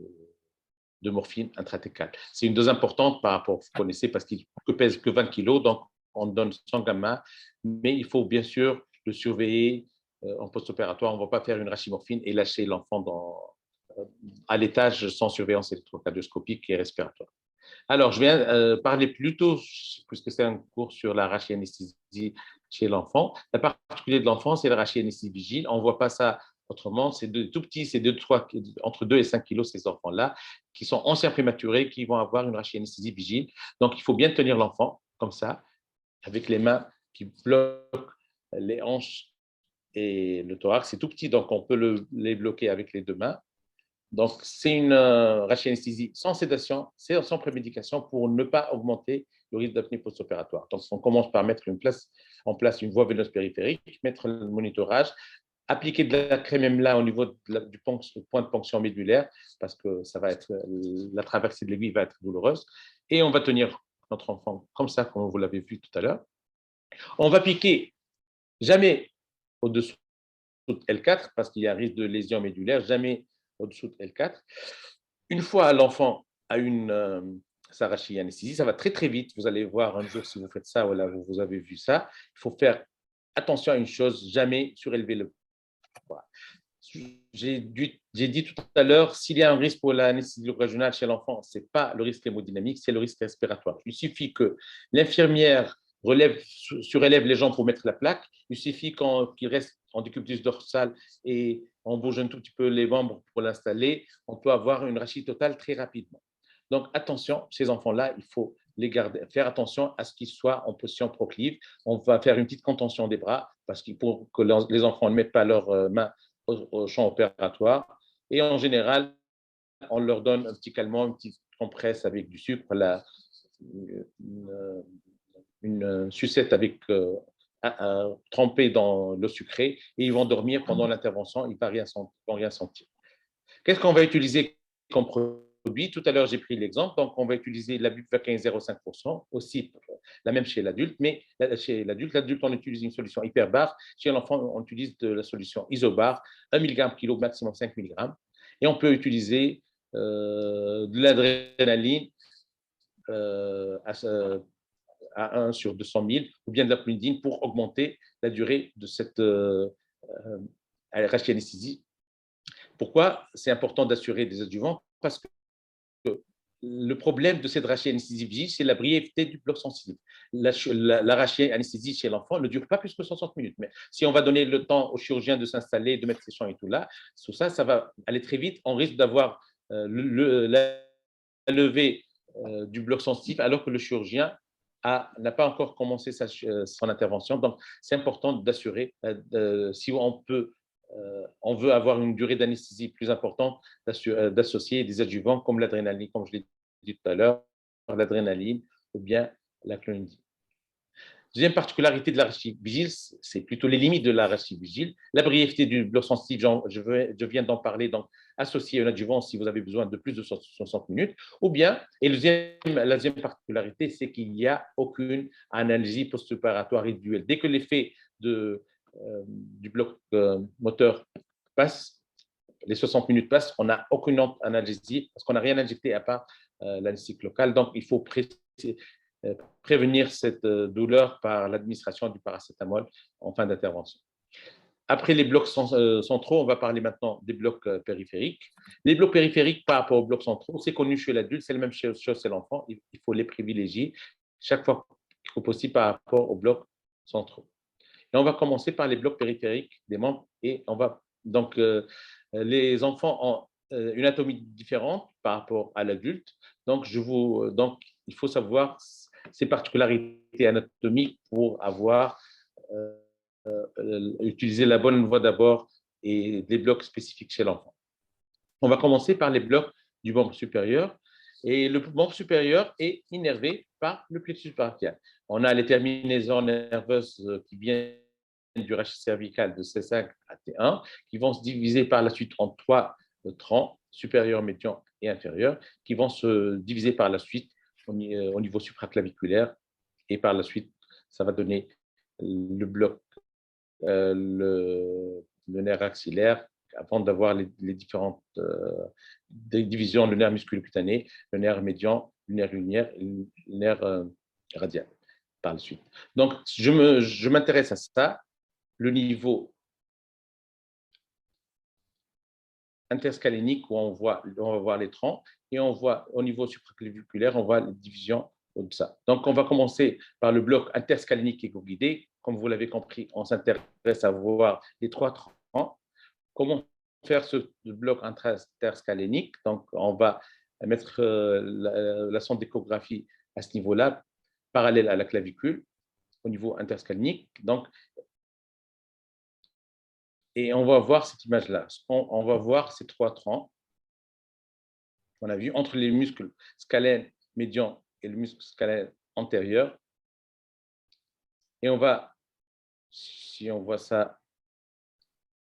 morphine intrathecale. C'est une dose importante par rapport, vous connaissez, parce qu'il ne pèse que 20 kilos, donc on donne 100 gamma, mais il faut bien sûr le surveiller en post-opératoire. On ne va pas faire une rachimorphine et lâcher l'enfant à l'étage sans surveillance électrocardioscopique et respiratoire. Alors, je viens parler plutôt, puisque c'est un cours sur la rachianesthésie chez l'enfant. La particularité de l'enfant, c'est la rachianesthésie vigile. On ne voit pas ça autrement. C'est tout petit, c'est entre 2 et 5 kilos, ces enfants-là, qui sont anciens prématurés, qui vont avoir une rachianesthésie vigile. Donc, il faut bien tenir l'enfant, comme ça, avec les mains qui bloquent les hanches et le thorax. C'est tout petit, donc on peut les bloquer avec les deux mains. Donc, c'est une rachianesthésie sans sédation, sans prémédication pour ne pas augmenter le risque d'apnée post-opératoire. Donc, on commence par mettre en place une voie veineuse périphérique, mettre le monitorage, appliquer de la crème là au niveau du point de ponction médulaire parce que la traversée de l'aiguille va être douloureuse. Et on va tenir notre enfant comme ça, comme vous l'avez vu tout à l'heure. On va piquer jamais au-dessous de L4 parce qu'il y a un risque de lésion médulaire, jamais au-dessous de L4. Une fois l'enfant a sa rachianesthésie, ça va très très vite. Vous allez voir un jour si vous faites ça, voilà, vous avez vu ça. Il faut faire attention à une chose, jamais surélever le poids. J'ai dit tout à l'heure, s'il y a un risque pour l'anesthésie régionale chez l'enfant, ce n'est pas le risque hémodynamique, c'est le risque respiratoire. Il suffit que l'infirmière surélève les jambes pour mettre la plaque. Il suffit qu'il reste en décubitus dorsal et on bouge un tout petit peu les membres pour l'installer. On peut avoir une rachie totale très rapidement. Donc, attention, ces enfants-là, il faut les garder, faire attention à ce qu'ils soient en position proclive. On va faire une petite contention des bras pour que les enfants ne mettent pas leurs mains au champ opératoire. Et en général, on leur donne un petit calmant, une petite compresse avec du sucre, une sucette avec trempée dans l'eau sucrée, et ils vont dormir pendant l'intervention, ils ne vont rien sentir. Qu'est-ce qu'on va utiliser comme produit? Tout à l'heure, j'ai pris l'exemple. Donc, on va utiliser la buprenorphine 0,5%, aussi la même chez l'adulte, mais chez l'adulte, on utilise une solution hyperbare. Chez l'enfant, on utilise de la solution isobar, 1 mg par kilo, maximum 5 mg. Et on peut utiliser de l'adrénaline à 1 sur 200 000, ou bien de la clonidine pour augmenter la durée de cette rachianesthésie. Pourquoi c'est important d'assurer des adjuvants? Parce que le problème de cette rachianesthésie vigile, c'est la brièveté du bloc sensitif. La rachianesthésie chez l'enfant ne dure pas plus que 60 minutes. Mais si on va donner le temps au chirurgien de s'installer, de mettre ses champs et tout là, tout ça, ça va aller très vite. On risque d'avoir la levée du bloc sensitif alors que le chirurgien n'a pas encore commencé son intervention. Donc, c'est important d'assurer, si on veut avoir une durée d'anesthésie plus importante, d'associer des adjuvants comme l'adrénaline, comme je l'ai dit tout à l'heure, l'adrénaline ou bien la clonidine. Deuxième particularité de la vigile, c'est plutôt les limites de la vigile. La brièveté du bloc sensitif, je viens d'en parler, donc associer un adjuvant si vous avez besoin de plus de 60 minutes, ou bien, et la deuxième particularité, c'est qu'il n'y a aucune analgésie post-opératoire résiduelle. Dès que l'effet du bloc moteur passe, les 60 minutes passent, on n'a aucune analgésie parce qu'on n'a rien injecté à part l'anesthésique locale. Donc, il faut prévenir cette douleur par l'administration du paracétamol en fin d'intervention. Après les blocs centraux, on va parler maintenant des blocs périphériques. Les blocs périphériques par rapport aux blocs centraux, c'est connu chez l'adulte, c'est la même chose chez l'enfant. Il faut les privilégier chaque fois qu'il faut possible par rapport aux blocs centraux. Et on va commencer par les blocs périphériques des membres. Et on va donc les enfants ont une anatomie différente par rapport à l'adulte. Donc il faut savoir ces particularités anatomiques pour avoir utilisé la bonne voie d'abord et les blocs spécifiques chez l'enfant. On va commencer par les blocs du membre supérieur. Et le membre supérieur est innervé par le plexus brachial. On a les terminaisons nerveuses qui viennent du rachis cervical de C5 à T1, qui vont se diviser par la suite en 3 troncs, supérieur, médian et inférieur, qui vont se diviser par la suite au niveau supraclaviculaire. Et par la suite, ça va donner le bloc, le nerf axillaire, avant d'avoir les différentes divisions, le nerf musculocutané, le nerf médian, le nerf lunaire et le nerf radial par la suite. Donc, je m'intéresse à ça, le niveau interscalénique où on va voir les troncs, et on voit au niveau supraclaviculaire, on voit les divisions de ça. Donc, on va commencer par le bloc interscalénique égo-guidé. Comme vous l'avez compris, on s'intéresse à voir les 3 troncs. Comment faire ce bloc interscalénique? Donc, on va mettre la sonde d'échographie à ce niveau-là, parallèle à la clavicule, au niveau interscalénique. Donc, et on va voir cette image-là. On va voir ces 3 troncs qu'on a vu entre les muscles scalènes médian et le muscle scalène antérieur. Et on va, si on voit ça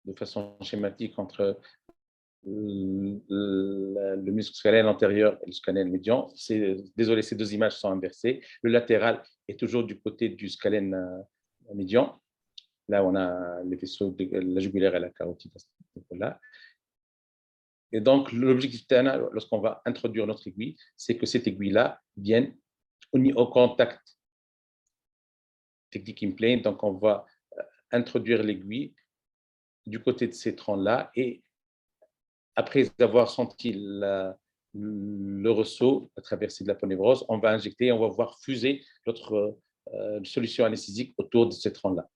de façon schématique entre le muscle scalène antérieur et le scalène médian, désolé, ces 2 images sont inversées. Le latéral est toujours du côté du scalène médian. Là, on a les vaisseaux de la jugulaire et la carotide à ce niveau-là. Et donc, l'objectif lorsqu'on va introduire notre aiguille, c'est que cette aiguille-là vienne au contact technique implant. Donc, on va introduire l'aiguille du côté de ces troncs-là, et après avoir senti le ressaut, la traversée de la ponévrose, on va injecter et on va voir fuser notre solution anesthésique autour de ces troncs-là.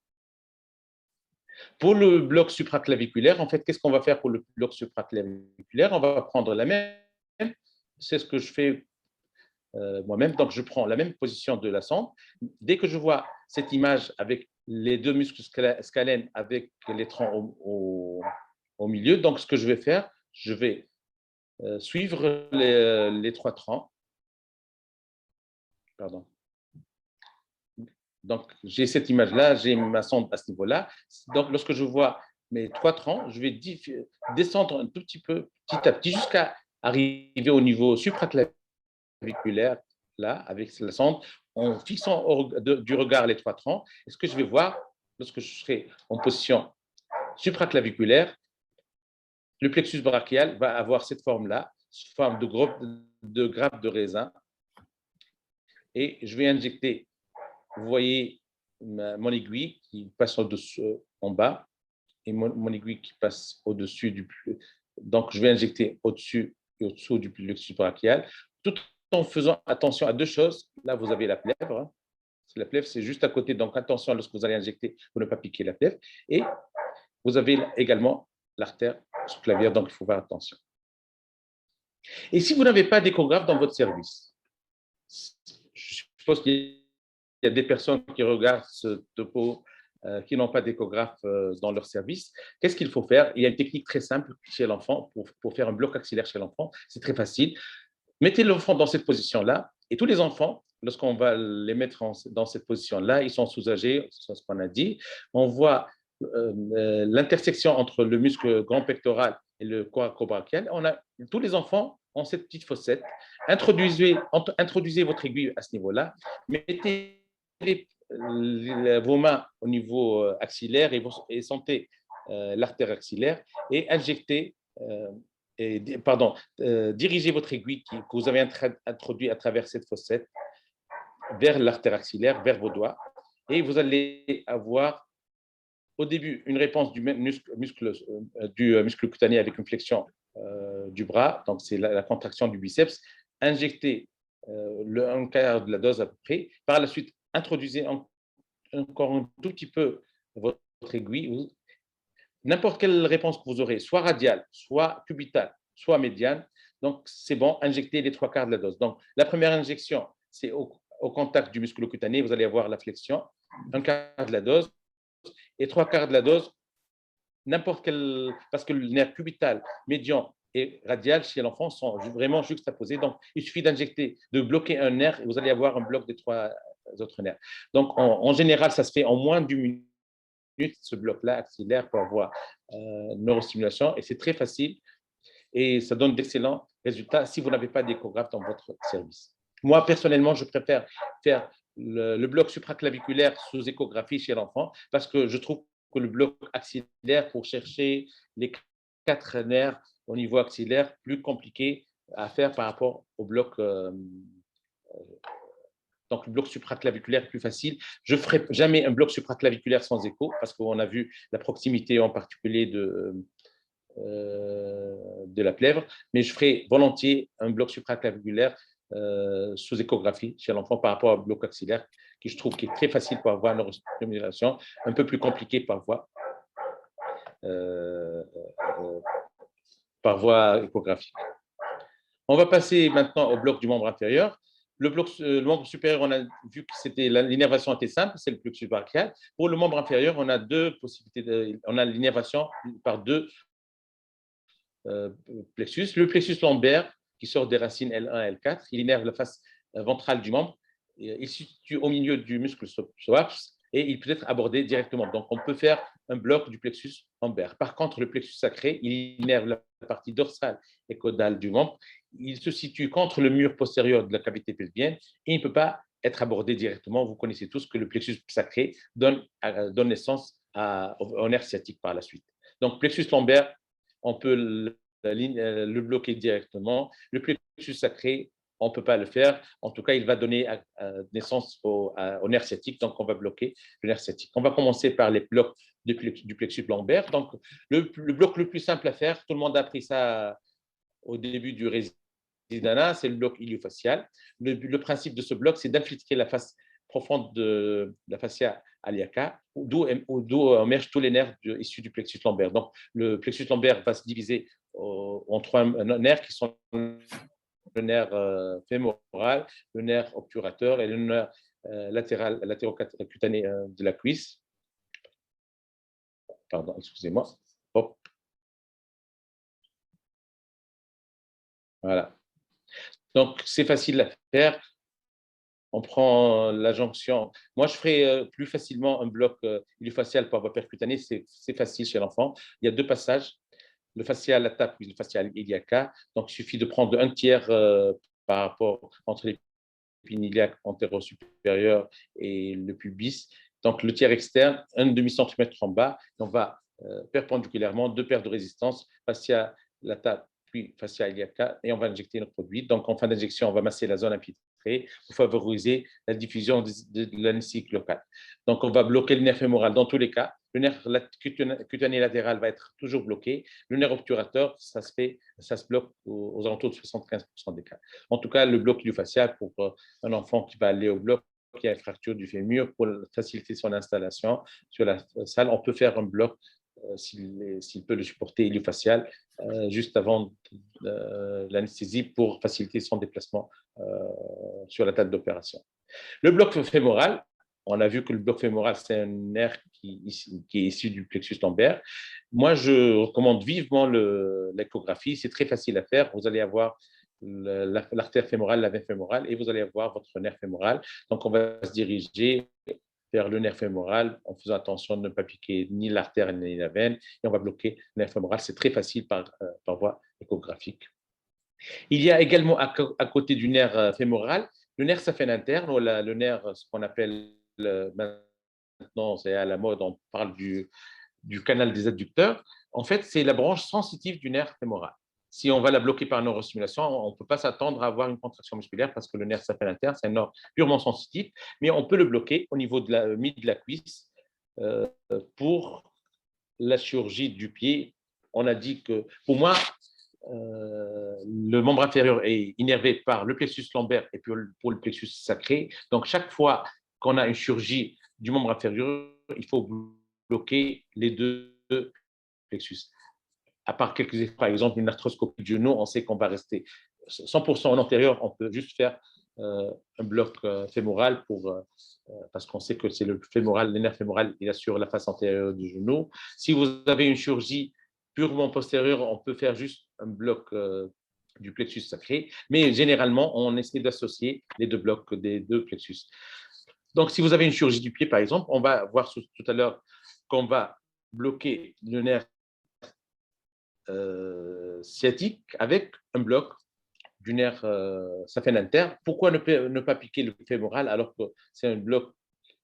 Pour le bloc supraclaviculaire, en fait, qu'est-ce qu'on va faire pour le bloc supraclaviculaire? On va prendre la même, c'est ce que je fais moi-même. Donc, je prends la même position de la sonde. Dès que je vois cette image avec les 2 muscles scalènes avec les troncs au milieu, donc ce que je vais faire, je vais suivre les 3 troncs. Pardon. Donc, j'ai cette image-là, j'ai ma sonde à ce niveau-là. Donc, lorsque je vois mes 3 troncs, je vais descendre un tout petit peu, petit à petit, jusqu'à arriver au niveau supraclaviculaire, là, avec la sonde, en fixant du regard les 3 troncs. Et ce que je vais voir, lorsque je serai en position supraclaviculaire, le plexus brachial va avoir cette forme-là, sous forme de grappe de raisin. Et je vais injecter, vous voyez mon aiguille qui passe en bas et mon aiguille qui passe au-dessus donc je vais injecter au-dessus et au-dessous du plexus brachial, tout en faisant attention à 2 choses. Là, vous avez la plèvre. Hein. La plèvre, c'est juste à côté. Donc, attention lorsque vous allez injecter pour ne pas piquer la plèvre. Et vous avez également l'artère sous-clavière, donc il faut faire attention. Et si vous n'avez pas d'échographe dans votre service, je suppose qu'il y a des personnes qui regardent ce topo qui n'ont pas d'échographe dans leur service. Qu'est-ce qu'il faut faire? Il y a une technique très simple chez l'enfant pour faire un bloc axillaire chez l'enfant. C'est très facile. Mettez l'enfant dans cette position-là et tous les enfants, lorsqu'on va les mettre dans cette position-là, ils sont soulagés, c'est ce qu'on a dit. On voit l'intersection entre le muscle grand pectoral et le coracobrachial. Tous les enfants ont cette petite fossette. Introduisez votre aiguille à ce niveau-là. Mettez vos mains au niveau axillaire et sentez l'artère axillaire et injectez, dirigez votre aiguille que vous avez introduite à travers cette fossette vers l'artère axillaire, vers vos doigts. Et vous allez avoir au début une réponse du muscle cutané avec une flexion du bras, donc c'est la contraction du biceps. Injectez un quart de la dose à peu près. Par la suite, introduisez encore un tout petit peu votre aiguille. N'importe quelle réponse que vous aurez, soit radiale, soit cubitale, soit médiane, donc c'est bon, injectez les 3 quarts de la dose. Donc la première injection, c'est au contact du muscle cutané, vous allez avoir la flexion, un quart de la dose, et 3 quarts de la dose, n'importe quel, parce que le nerf cubital, médian et radial chez l'enfant sont vraiment juxtaposés. Donc, il suffit d'injecter, de bloquer un nerf et vous allez avoir un bloc des 3 autres nerfs. Donc, en général, ça se fait en moins d'une minute, ce bloc-là axillaire pour avoir neurostimulation et c'est très facile et ça donne d'excellents résultats si vous n'avez pas d'échographe dans votre service. Moi, personnellement, je préfère faire le bloc supraclaviculaire sous échographie chez l'enfant parce que je trouve que le bloc axillaire pour chercher les 4 nerfs au niveau axillaire, plus compliqué à faire par rapport au bloc. Donc, le bloc supraclaviculaire est plus facile. Je ne ferai jamais un bloc supraclaviculaire sans écho parce qu'on a vu la proximité en particulier de la plèvre, mais je ferai volontiers un bloc supraclaviculaire sous échographie chez l'enfant par rapport au bloc axillaire, qui je trouve qui est très facile pour avoir une neurostimulation, un peu plus compliqué par voie échographique. On va passer maintenant au bloc du membre inférieur. Le membre supérieur, on a vu que l'innervation était simple, c'est le plexus brachial. Pour le membre inférieur, on a 2 possibilités. On a l'innervation par 2 plexus. Le plexus lombaire, qui sort des racines L1 et L4, il innerve la face ventrale du membre. Il se situe au milieu du muscle psoas et il peut être abordé directement. Donc, on peut faire un bloc du plexus lombaire. Par contre, le plexus sacré, il innerve la partie dorsale et caudale du membre. Il se situe contre le mur postérieur de la cavité pelvienne et il ne peut pas être abordé directement. Vous connaissez tous que le plexus sacré donne naissance au nerf sciatique par la suite. Donc, plexus lombaire, on peut le bloquer directement. Le plexus sacré, on ne peut pas le faire. En tout cas, il va donner naissance au nerf sciatique, donc on va bloquer le nerf sciatique. On va commencer par les blocs du plexus lombaire. Donc, le bloc le plus simple à faire, tout le monde a appris ça au début du Résidana, c'est le bloc iliofacial. Le principe de ce bloc, c'est d'infiltrer la face profonde de la fascia iliaca, d'où émergent tous les nerfs issus du plexus lombaire. Donc, le plexus lombaire va se diviser en 3 nerfs qui sont le nerf fémoral, le nerf obturateur et le nerf latérocutané de la cuisse. Pardon, excusez-moi. Hop. Voilà. Donc, c'est facile à faire. On prend la jonction. Moi, je ferai plus facilement un bloc iliofacial par voie percutanée. C'est facile chez l'enfant. Il y a deux passages, le facial à table puis le facial iliaca. Donc, il suffit de prendre un tiers par rapport entre l'épine iliaque antéro-supérieure et le pubis. Donc, le tiers externe, un demi-centimètre en bas. On va perpendiculairement, deux paires de résistance, fascia la table puis fascia iliaca, et on va injecter notre produit. Donc, en fin d'injection, on va masser la zone infiltrée pour favoriser la diffusion de l'anesthésie locale. Donc, on va bloquer le nerf fémoral dans tous les cas. Le nerf cutané latéral va être toujours bloqué. Le nerf obturateur, ça se bloque aux alentours de 75% des cas. En tout cas, le bloc iliofacial pour un enfant qui va aller au bloc, qui a une fracture du fémur, pour faciliter son installation sur la salle, on peut faire un bloc s'il peut le supporter iliofacial juste avant l'anesthésie pour faciliter son déplacement sur la table d'opération. Le bloc fémoral, on a vu que le bloc fémoral, c'est un nerf qui est issu du plexus lombaire. Moi, je recommande vivement l'échographie. C'est très facile à faire. Vous allez avoir l'artère fémorale, la veine fémorale, et vous allez avoir votre nerf fémoral. Donc, on va se diriger vers le nerf fémoral en faisant attention de ne pas piquer ni l'artère ni la veine, et on va bloquer le nerf fémoral. C'est très facile par voie échographique. Il y a également à côté du nerf fémoral, le nerf saphène interne, ou le nerf, ce qu'on appelle maintenant, c'est à la mode, on parle du canal des adducteurs. En fait, c'est la branche sensitive du nerf fémoral. Si on va la bloquer par neurostimulation, on ne peut pas s'attendre à avoir une contraction musculaire parce que le nerf saphène interne, c'est un nerf purement sensitif, mais on peut le bloquer au niveau de la mi de la cuisse pour la chirurgie du pied. On a dit que, pour moi, le membre inférieur est innervé par le plexus lombaire et pour le plexus sacré. Donc, chaque fois qu'on a une chirurgie du membre inférieur, il faut bloquer les deux plexus. À part quelques effets, par exemple, une arthroscopie du genou, on sait qu'on va rester 100% en antérieur, on peut juste faire un bloc fémoral parce qu'on sait que c'est le nerf fémoral, il assure la face antérieure du genou. Si vous avez une chirurgie purement postérieure, on peut faire juste un bloc du plexus sacré, mais généralement, on essaie d'associer les deux blocs des deux plexus. Donc, si vous avez une chirurgie du pied, par exemple, on va voir tout à l'heure qu'on va bloquer le nerf sciatique avec un bloc du nerf saphène interne. Pourquoi ne pas piquer le fémoral alors que c'est un bloc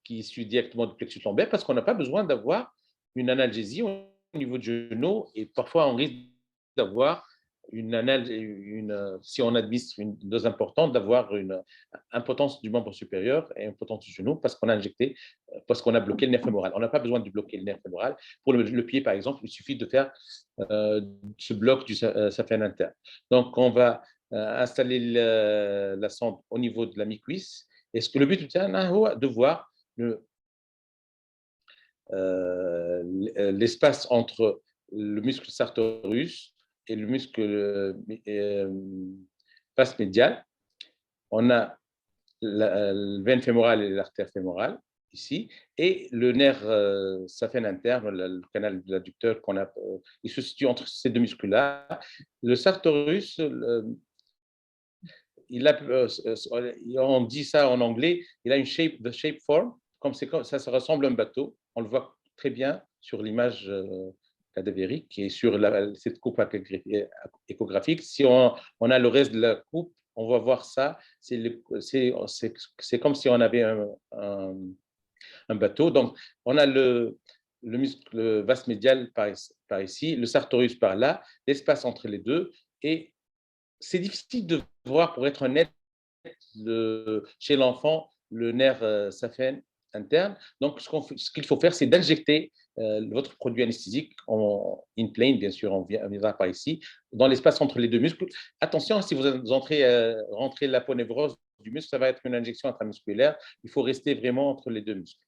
qui est issu directement du plexus lombaire? Parce qu'on n'a pas besoin d'avoir une analgésie au niveau du genou, et parfois on risque d'avoir si on administre une dose importante, d'avoir une impotence du membre supérieur et impotence du genou parce qu'on a injecté, parce qu'on a bloqué le nerf fémoral. On n'a pas besoin de bloquer le nerf fémoral. Pour le pied, par exemple, il suffit de faire ce bloc du saphène interne. Donc, on va installer la sonde au niveau de la mi-cuisse. Et le but, c'est de voir l'espace entre le muscle sartorius et le muscle face médiale. On a la veine fémorale et l'artère fémorale ici, et le nerf saphène interne, le canal de l'adducteur, il se situe entre ces deux muscles-là. Le sartorius, on dit ça en anglais, il a une the shape form, ça ressemble à un bateau. On le voit très bien sur l'image cadavérique qui est sur cette coupe échographique. Si on a le reste de la coupe, on va voir ça. C'est comme si on avait un bateau. Donc, on a le muscle vaste médial par ici, le sartorius par là, l'espace entre les deux. Et c'est difficile de voir, pour être honnête, chez l'enfant, le nerf saphène interne. Donc, ce qu'il faut faire, c'est d'injecter votre produit anesthésique in plane, bien sûr, on viendra par ici, dans l'espace entre les deux muscles. Attention, si vous rentrez l'aponévrose du muscle, ça va être une injection intramusculaire. Il faut rester vraiment entre les deux muscles.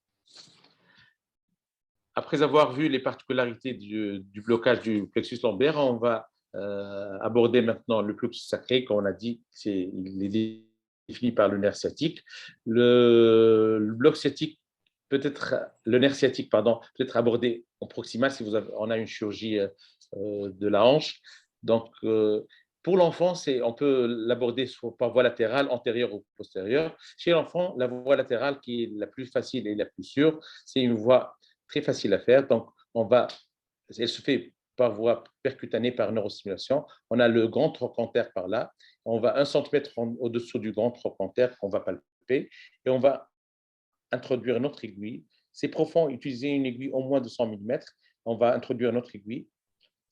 Après avoir vu les particularités du blocage du plexus lombaire, on va aborder maintenant le plexus sacré. Comme on a dit, il est défini par le nerf sciatique. Le bloc sciatique le nerf sciatique, pardon, peut être abordé en proximal si on a une chirurgie de la hanche. Donc, Pour l'enfant, on peut l'aborder par voie latérale, antérieure ou postérieure. Chez l'enfant, la voie latérale qui est la plus facile et la plus sûre, c'est une voie très facile à faire. Donc, elle se fait par voie percutanée par neurostimulation. On a le grand trochanter par là. On va 1 centimètre au-dessous du grand trochanter qu'on va palper et on va introduire notre aiguille. C'est profond, utiliser une aiguille au moins de 100 mm. On va introduire notre aiguille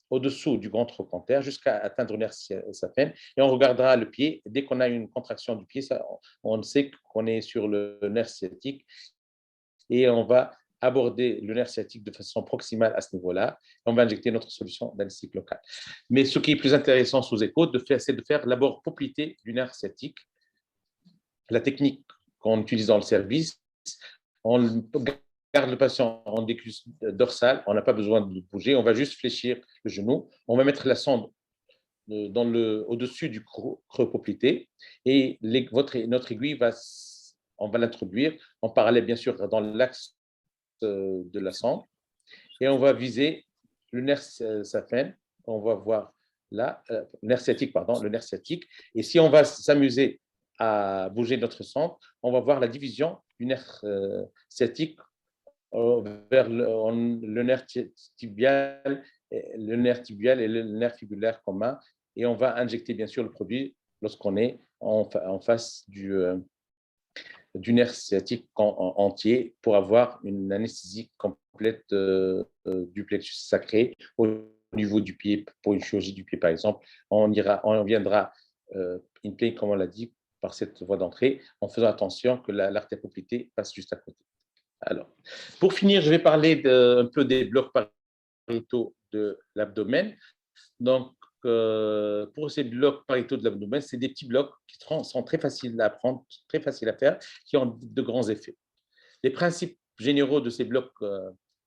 au-dessous du grand trochanter jusqu'à atteindre le nerf saphène et on regardera le pied. Dès qu'on a une contraction du pied, on sait qu'on est sur le nerf sciatique et on va aborder le nerf sciatique de façon proximale à ce niveau-là. On va injecter notre solution d'anesthésie locale. Mais ce qui est plus intéressant sous écho, c'est de faire l'abord poplité du nerf sciatique. La technique qu'on utilise dans le service, on garde le patient en déclus dorsal, on n'a pas besoin de bouger, on va juste fléchir le genou, on va mettre la sonde au-dessus du creux poplité et notre aiguille, on va l'introduire en parallèle, bien sûr, dans l'axe de la sonde et on va viser le nerf saphène, on va voir là, le nerf sciatique. Et si on va s'amuser à bouger notre sonde, on va voir la division du nerf sciatique vers le nerf tibial, le nerf tibial et le nerf fibulaire commun. Et on va injecter bien sûr le produit lorsqu'on est en face du nerf sciatique entier pour avoir une anesthésie complète du plexus sacré au niveau du pied. Pour une chirurgie du pied, par exemple, on viendra in plane, comme on l'a dit, par cette voie d'entrée, en faisant attention que l'artère poplitée passe juste à côté. Alors, pour finir, je vais parler un peu des blocs pariétaux de l'abdomen. Donc, pour ces blocs pariétaux de l'abdomen, c'est des petits blocs qui sont très faciles à apprendre, très faciles à faire, qui ont de grands effets. Les principes généraux de ces blocs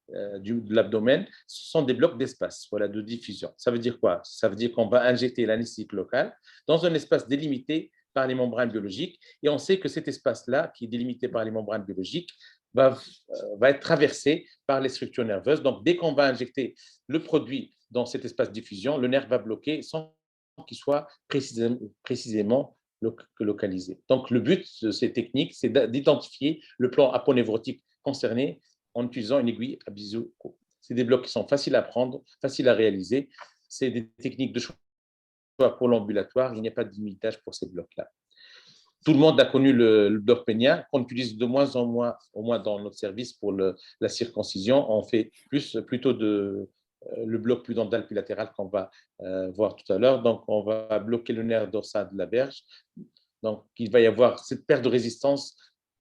de l'abdomen, ce sont des blocs d'espace, voilà, de diffusion. Ça veut dire quoi? Ça veut dire qu'on va injecter l'anesthésie locale dans un espace délimité par les membranes biologiques, et on sait que cet espace-là, qui est délimité par les membranes biologiques, va être traversé par les structures nerveuses. Donc, dès qu'on va injecter le produit dans cet espace de diffusion, le nerf va bloquer sans qu'il soit précisément localisé. Donc, le but de ces techniques, c'est d'identifier le plan aponévrotique concerné en utilisant une aiguille à biseau. C'est des blocs qui sont faciles à prendre, faciles à réaliser. C'est des techniques de choix pour l'ambulatoire. Il n'y a pas de limitage pour ces blocs-là. Tout le monde a connu le bloc pénien, qu'on utilise de moins en moins, au moins dans notre service pour la circoncision. On fait plutôt le bloc pudendal bilatéral qu'on va voir tout à l'heure. Donc, on va bloquer le nerf dorsal de la berge. Donc, il va y avoir cette perte de résistance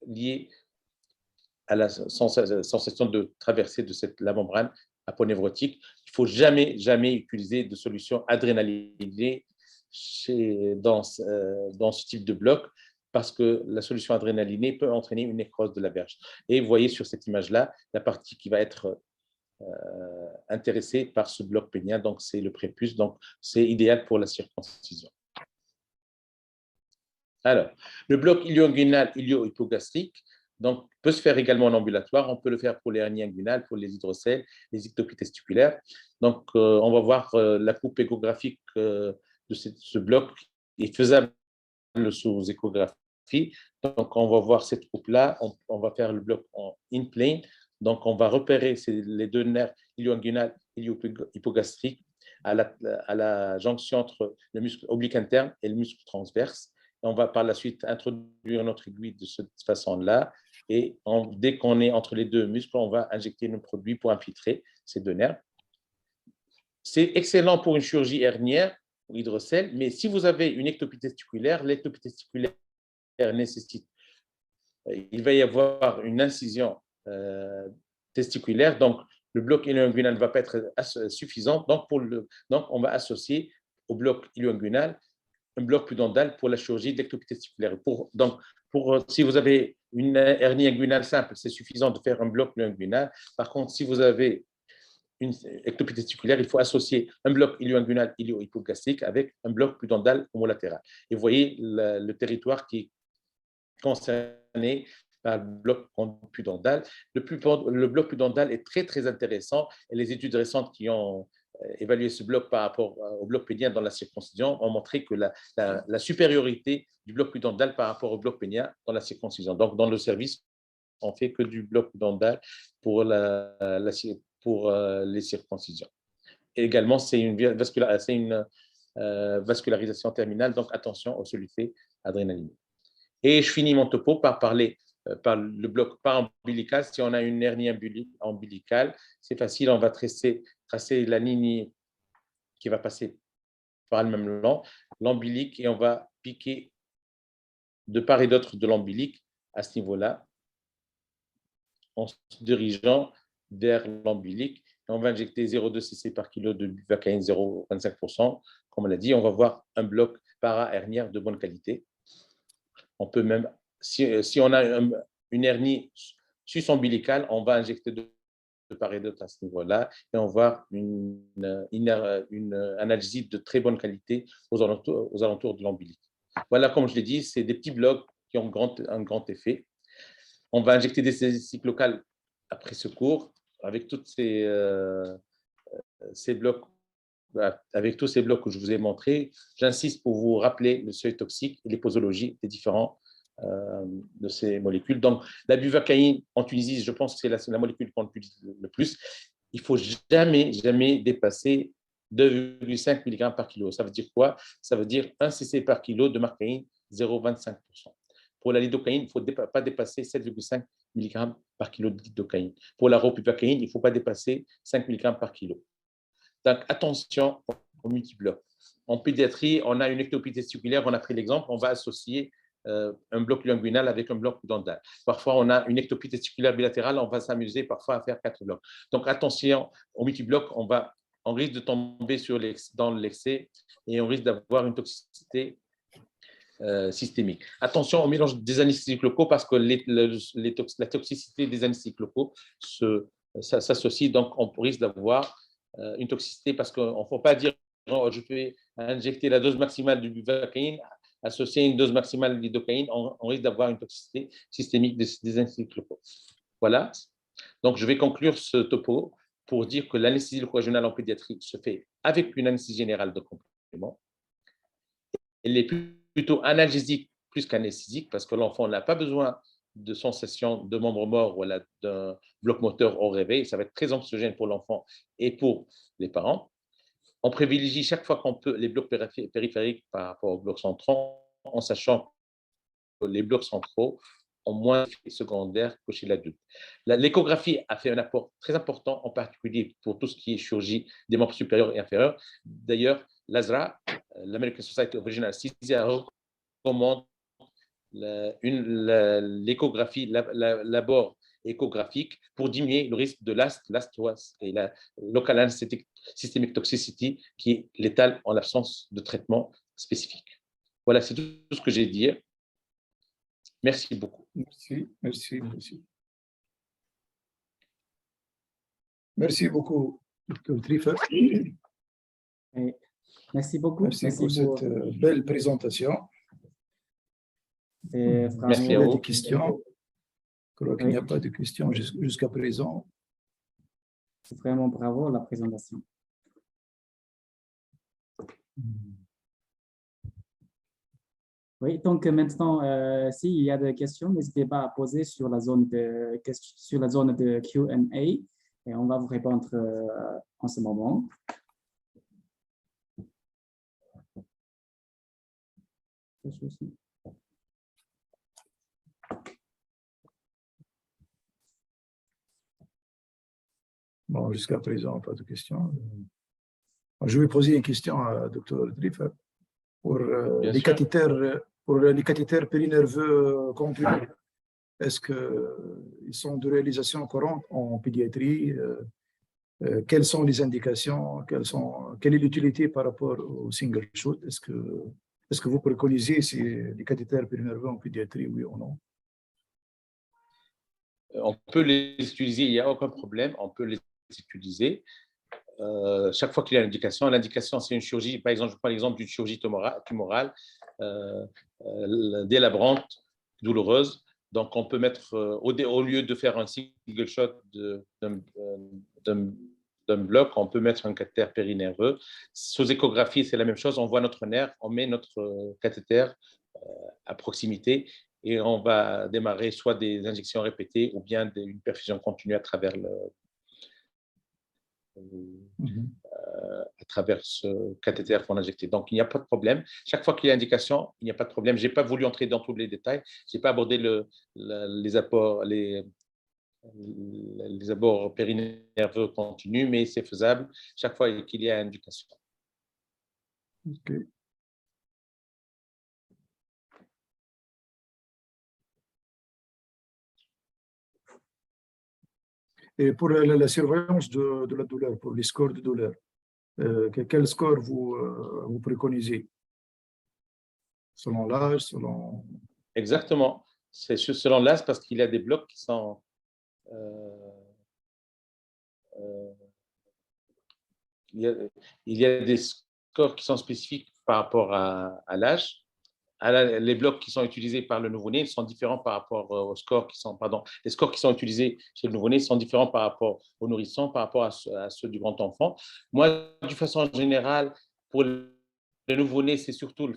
liée à la sensation de traversée de la membrane aponévrotique. Il ne faut jamais utiliser de solution adrénalinée dans ce type de bloc, parce que la solution adrénalinée peut entraîner une nécrose de la berge. Et vous voyez sur cette image-là, la partie qui va être intéressée par ce bloc pénien, donc c'est le prépuce, donc c'est idéal pour la circoncision. Alors, le bloc ilio-inguinal, ilio-hypogastrique, donc, peut se faire également en ambulatoire. On peut le faire pour les hernies inguinales, pour les hydrocèles, les ectopies testiculaires. Donc, on va voir la coupe échographique de ce bloc est faisable sous échographie. Donc, on va voir cette coupe-là. On va faire le bloc en in plane. Donc, on va repérer les deux nerfs ilio-inguinal et ilio-hypogastrique à la jonction entre le muscle oblique interne et le muscle transverse. Et on va par la suite introduire notre aiguille de cette façon-là. Et dès qu'on est entre les deux muscles, on va injecter nos produits pour infiltrer ces deux nerfs. C'est excellent pour une chirurgie hernière ou hydrocèle, mais si vous avez une ectopie testiculaire, l'ectopie testiculaire nécessite, il va y avoir une incision testiculaire, donc le bloc ilio-inguinal ne va pas être suffisant, donc on va associer au bloc ilio-inguinal un bloc pudendal pour la chirurgie d'ectopie testiculaire. Si vous avez une hernie inguinale simple, c'est suffisant de faire un bloc inguinal. Par contre, si vous avez une ectopie testiculaire, il faut associer un bloc ilio-inguinal, ilio-hypogastrique avec un bloc pudendal homolatéral. Et vous voyez le territoire qui est concerné par le bloc pudendal. Le bloc pudendal est très, très intéressant et les études récentes qui ont évalué ce bloc par rapport au bloc pénien dans la circoncision ont montré que la supériorité du bloc pudendal par rapport au bloc pénien dans la circoncision. Donc, dans le service, on fait que du bloc pudendal pour les circoncisions. Et également, c'est une vascularisation terminale, donc attention aux solutés adrénaliniques. Et je finis mon topo par parler par le bloc ombilical. Si on a une hernie ombilicale, c'est facile, on va tracer la ligne qui va passer par le même long, l'ombilique, et on va piquer de part et d'autre de l'ombilique à ce niveau-là, en se dirigeant vers l'ombilique. On va injecter 0,2 cc par kilo de buvacaïne, 0,25%. Comme on l'a dit, on va voir un bloc para-hernière de bonne qualité. On peut même, si on a une hernie sus-ombilicale, on va injecter de part et d'autre à ce niveau-là et on va voir une analgésie de très bonne qualité aux alentours de l'ombilique. Voilà, comme je l'ai dit, c'est des petits blocs qui ont un grand effet. On va injecter des anesthésiques locales après ce cours avec tous ces blocs. Avec tous ces blocs que je vous ai montrés, j'insiste pour vous rappeler le seuil toxique et les posologies des différents de ces molécules. Donc, la buvacaïne en Tunisie, je pense que c'est la molécule qu'on utilise le plus. Il ne faut jamais dépasser 2,5 mg par kilo. Ça veut dire quoi? Ça veut dire 1 cc par kilo de marcaïne, 0,25%. Pour la lidocaïne, il ne faut pas dépasser 7,5 mg par kilo de lidocaïne. Pour la ropivacaïne, il ne faut pas dépasser 5 mg par kilo. Donc, attention aux multiblocs. En pédiatrie, on a une ectopie testiculaire, on a pris l'exemple, on va associer un bloc linguinal avec un bloc pudendal. Parfois, on a une ectopie testiculaire bilatérale, on va s'amuser parfois à faire 4 blocs. Donc, attention aux multiblocs, on risque de tomber dans l'excès et on risque d'avoir une toxicité systémique. Attention au mélange des anesthésiques locaux parce que la toxicité des anesthésiques locaux s'associe, donc on risque d'avoir une toxicité parce qu'il ne faut pas dire je vais injecter la dose maximale de buvacaïne associée à une dose maximale de lidocaïne, on risque d'avoir une toxicité systémique des anesthésiques locaux. Voilà. Donc, je vais conclure ce topo pour dire que l'anesthésie locale en pédiatrie se fait avec une anesthésie générale de complément. Elle est plutôt analgésique plus qu'anesthésique parce que l'enfant n'a pas besoin de sensation de membre mort ou d'un bloc moteur au réveil. Ça va être très anxiogène pour l'enfant et pour les parents. On privilégie chaque fois qu'on peut les blocs périphériques par rapport aux blocs centraux, en sachant que les blocs centraux ont moins d'effets secondaires que chez l'adulte. L'échographie a fait un apport très important, en particulier pour tout ce qui est chirurgie des membres supérieurs et inférieurs. D'ailleurs, l'ASRA, l'American Society of Regional Anesthesia, recommande l'échographie, l'abord échographique pour diminuer le risque de l'AST et la local anesthetic systemic toxicity qui est létale en l'absence de traitement spécifique. Voilà, c'est tout ce que j'ai à dire. Merci beaucoup. Merci beaucoup, Dr. Triffer. Merci beaucoup. Merci pour cette belle présentation. Merci à vous. Des questions. Je crois qu'il n'y a pas de questions jusqu'à présent. C'est vraiment bravo la présentation. Oui, donc maintenant, s'il y a des questions, n'hésitez pas à poser sur la zone de Q&A et on va vous répondre en ce moment. Bon, jusqu'à présent, pas de questions. Je vais poser une question à Dr. Triffer pour les cathéters périnerveux comprimés. Est-ce qu'ils sont de réalisation courante en pédiatrie? Quelles sont les indications? Quelle est l'utilité par rapport au single shot? Est-ce que vous préconisez les cathéters périnerveux en pédiatrie, oui ou non? On peut les utiliser, il n'y a aucun problème, on peut les utiliser. Chaque fois qu'il y a une indication, l'indication c'est une chirurgie, par exemple, je prends l'exemple d'une chirurgie tumorale délabrante, douloureuse. Donc, on peut mettre, au lieu de faire un single shot d'un d'un bloc, on peut mettre un cathéter périnerveux. Sous échographie, c'est la même chose. On voit notre nerf, on met notre cathéter à proximité et on va démarrer soit des injections répétées ou bien une perfusion continue à travers à travers ce cathéter qu'on a injecté. Donc, il n'y a pas de problème. Chaque fois qu'il y a indication, il n'y a pas de problème. Je n'ai pas voulu entrer dans tous les détails. Je n'ai pas abordé les apports, les abords périnerveux continus, mais c'est faisable chaque fois qu'il y a indication. Ok. Et pour la surveillance de la douleur, pour les scores de douleur, quel score vous préconisez? Selon l'âge, selon… Exactement. C'est selon l'âge parce qu'il y a des blocs qui sont… il y a des scores qui sont spécifiques par rapport à l'âge. Les blocs qui sont utilisés par le nouveau-né sont différents par rapport aux scores qui sont… Pardon, les scores qui sont utilisés chez le nouveau-né sont différents par rapport aux nourrissons, par rapport à ceux du grand enfant. Moi, de façon générale, pour le nouveau-né, c'est surtout le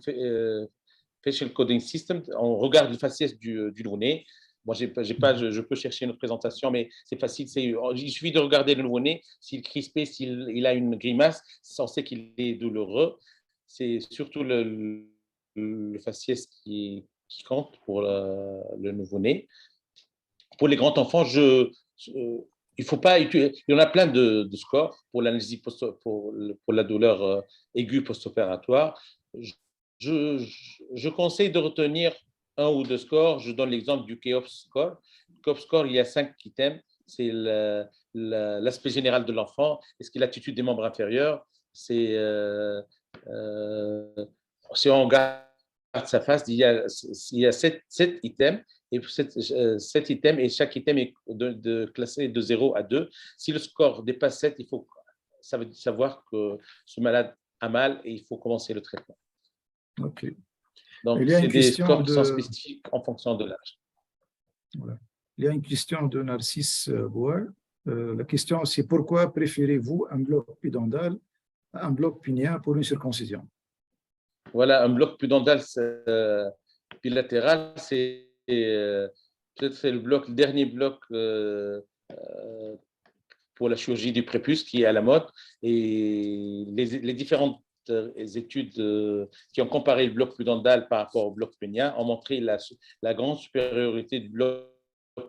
facial coding system. On regarde le faciès du nouveau-né. Moi, je peux chercher une présentation, mais c'est facile. Il suffit de regarder le nouveau-né. S'il est crispé, s'il a une grimace, on sait qu'il est douloureux. C'est surtout le faciès qui compte pour le nouveau-né. Pour les grands enfants, il faut pas utiliser. Il y en a plein de scores pour l'analysie pour la douleur aiguë post-opératoire. Je conseille de retenir un ou deux scores. Je donne l'exemple du KOPS score. KOPS score, il y a 5 items. C'est l'aspect général de l'enfant. Est-ce qu'il a l'attitude des membres inférieurs? Si on regarde sa face, il y a 7 items. Et 7 items, et chaque item est classé de 0 à 2. Si le score dépasse 7, ça veut savoir que ce malade a mal et il faut commencer le traitement. Ok. Donc, c'est des scores qui sont spécifiques en fonction de l'âge. Voilà. Il y a une question de Narcisse Boual. La question, c'est pourquoi préférez-vous un bloc pudendal à un bloc pénien pour une circoncision? Voilà, un bloc pudendal bilatéral, c'est peut-être le dernier bloc pour la chirurgie du prépuce qui est à la mode. Et les différentes études qui ont comparé le bloc pudendal par rapport au bloc pénien ont montré la grande supériorité du bloc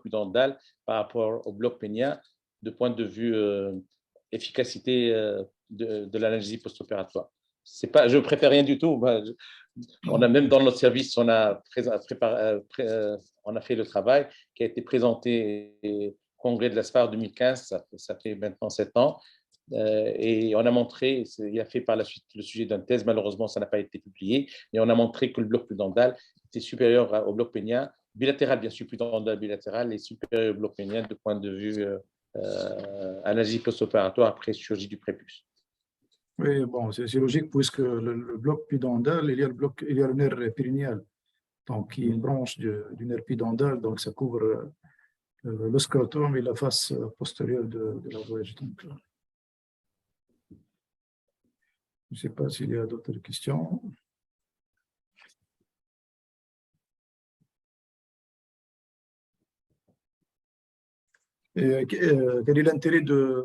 pudendal par rapport au bloc pénien de point de vue efficacité de l'analgésie post-opératoire. Je ne préfère rien du tout. On a même dans notre service, on a fait le travail qui a été présenté au congrès de l'ASFAR 2015, ça fait maintenant 7 ans. Et on a montré, il a fait par la suite le sujet d'une thèse, malheureusement ça n'a pas été publié, mais on a montré que le bloc pudendal était supérieur au bloc pénien, bilatéral bien sûr, pudendal bilatéral, et supérieur au bloc pénien de point de vue analyse post-opératoire après chirurgie du prépuce. Oui, bon, c'est logique puisque le bloc pudendal, il y a le nerf périnéal, donc il y a une branche du nerf pudendal, donc ça couvre le scrotum et la face postérieure de la voie. Je ne sais pas s'il y a d'autres questions. Quel est l'intérêt de…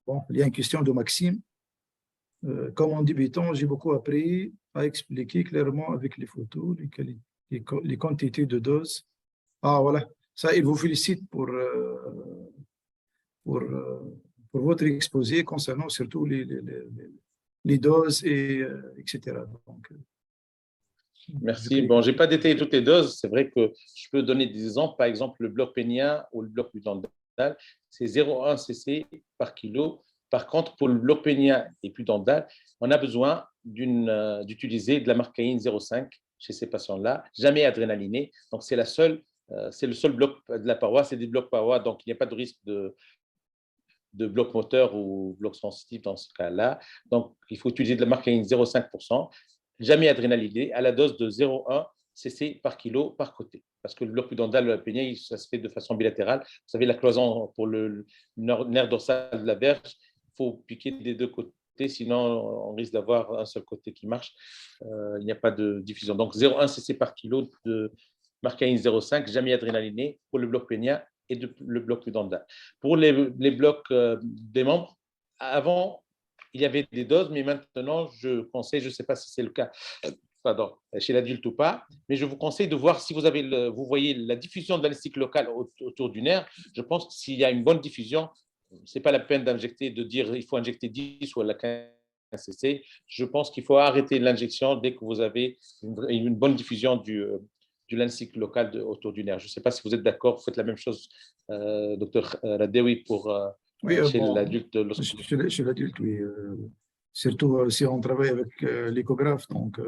Bon, il y a une question de Maxime. Comme en débutant, j'ai beaucoup appris à expliquer clairement avec les photos les quantités de doses. Ah, voilà. Ça, il vous félicite pour votre exposé concernant surtout les doses, etc. Donc, merci. Bon, je n'ai pas détaillé toutes les doses. C'est vrai que je peux donner des exemples. Par exemple, le bloc pénien ou le bloc pudendal, c'est 0,1 cc par kilo. Par contre, pour le bloc pénien et pudendal, on a besoin d'utiliser de la marcaïne 0,5 chez ces patients-là, jamais adrénaliné. Donc, c'est le seul bloc de la paroi. C'est des blocs parois, donc il n'y a pas de risque de bloc moteur ou bloc sensitif dans ce cas-là. Donc, il faut utiliser de la marcaïne 0,5%, jamais adrénaliné, à la dose de 0,1 cc par kilo par côté. Parce que le bloc pudendal de la pénia, ça se fait de façon bilatérale. Vous savez, la cloison pour le nerf dorsal de la verge, il faut piquer des deux côtés, sinon on risque d'avoir un seul côté qui marche. Il n'y a pas de diffusion. Donc 0,1 cc par kilo de marcaïne 0,5, jamais adrénaliné pour le bloc pénia et le bloc pudendal. Pour les blocs des membres, avant, il y avait des doses, mais maintenant, je conseille, je ne sais pas si c'est le cas chez l'adulte ou pas, mais je vous conseille de voir si vous voyez la diffusion de l'anesthésique locale autour du nerf. Je pense que s'il y a une bonne diffusion, ce n'est pas la peine d'injecter, de dire il faut injecter 10 ou la 15 cc. Je pense qu'il faut arrêter l'injection dès que vous avez une bonne diffusion de l'anesthésique local autour du nerf. Je ne sais pas si vous êtes d'accord, vous faites la même chose, docteur Radewi, pour chez l'adulte. Chez l'adulte, oui. Surtout si on travaille avec l'échographe, donc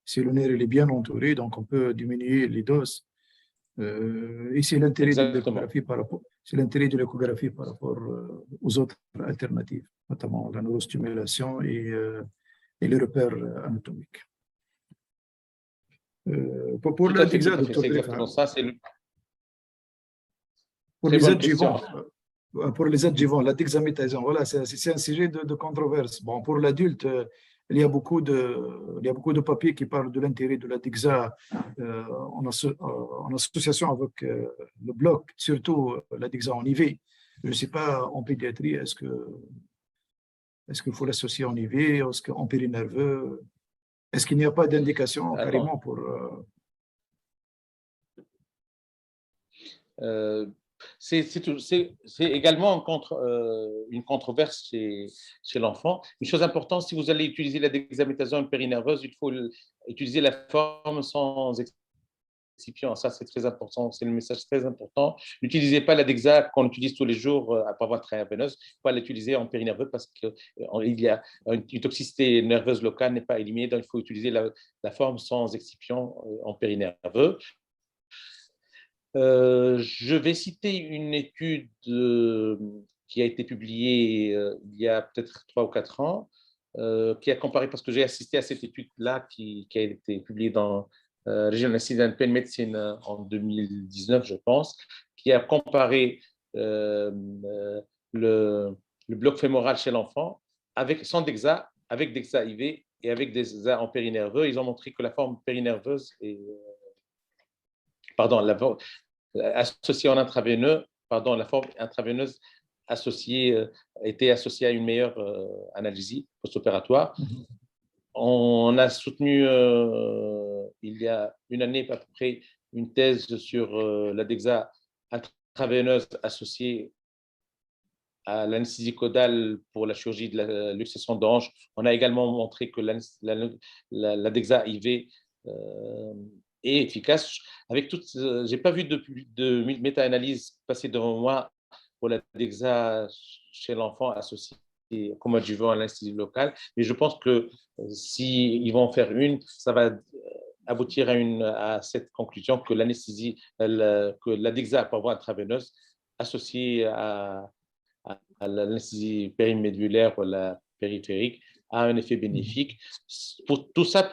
si le nerf est bien entouré, donc on peut diminuer les doses. Et c'est l'intérêt de l'échographie par rapport aux autres alternatives, notamment la neurostimulation et les repères anatomiques. Pour la DEXA, docteur, c'est exactement ça. pour les adjuvants. Pour les adjuvants, la dexaméthasone, voilà, c'est un sujet de controverse. Bon, pour l'adulte, il y a beaucoup de papiers qui parlent de l'intérêt de la DEXA en association avec le bloc, surtout la DEXA en IV. Je ne sais pas, en pédiatrie, est-ce qu'il faut l'associer en IV, en périnerveux? Est-ce qu'il n'y a pas d'indication carrément pour… C'est également une controverse chez l'enfant. Une chose importante, si vous allez utiliser la dexaméthasone périnerveuse, il faut utiliser la forme sans excipient. Ça, c'est très important. C'est le message très important. N'utilisez pas la dexa qu'on utilise tous les jours après avoir travaillé veineuse. Il faut l'utiliser en périnerveux parce qu'il y a une toxicité nerveuse locale n'est pas éliminée. Donc, il faut utiliser la forme sans excipient en périnerveux. Je vais citer une étude qui a été publiée il y a peut-être 3 ou 4 ans, qui a comparé, parce que j'ai assisté à cette étude-là qui a été publiée dans Regional Anesthesia and Pain Medicine en 2019, je pense, qui a comparé le bloc fémoral chez l'enfant sans DEXA, avec DEXA IV et avec DEXA en périnerveux. Ils ont montré que la forme périnerveuse est… associée en intraveineux, la forme intraveineuse était associée à une meilleure analgésie post-opératoire. On a soutenu il y a une année à peu près une thèse sur la DEXA intraveineuse associée à l'anesthésie caudale pour la chirurgie de la luxation de hanche. On a également montré que la DEXA IV est efficace. Je n'ai pas vu de méta-analyse passer devant moi pour la DEXA chez l'enfant associée comme adjuvant à l'anesthésie locale, mais je pense que s'ils vont en faire une, ça va aboutir à cette conclusion que que la DEXA par voie intraveineuse associée à l'anesthésie périmédulaire ou la périphérique a un effet bénéfique. Tout ça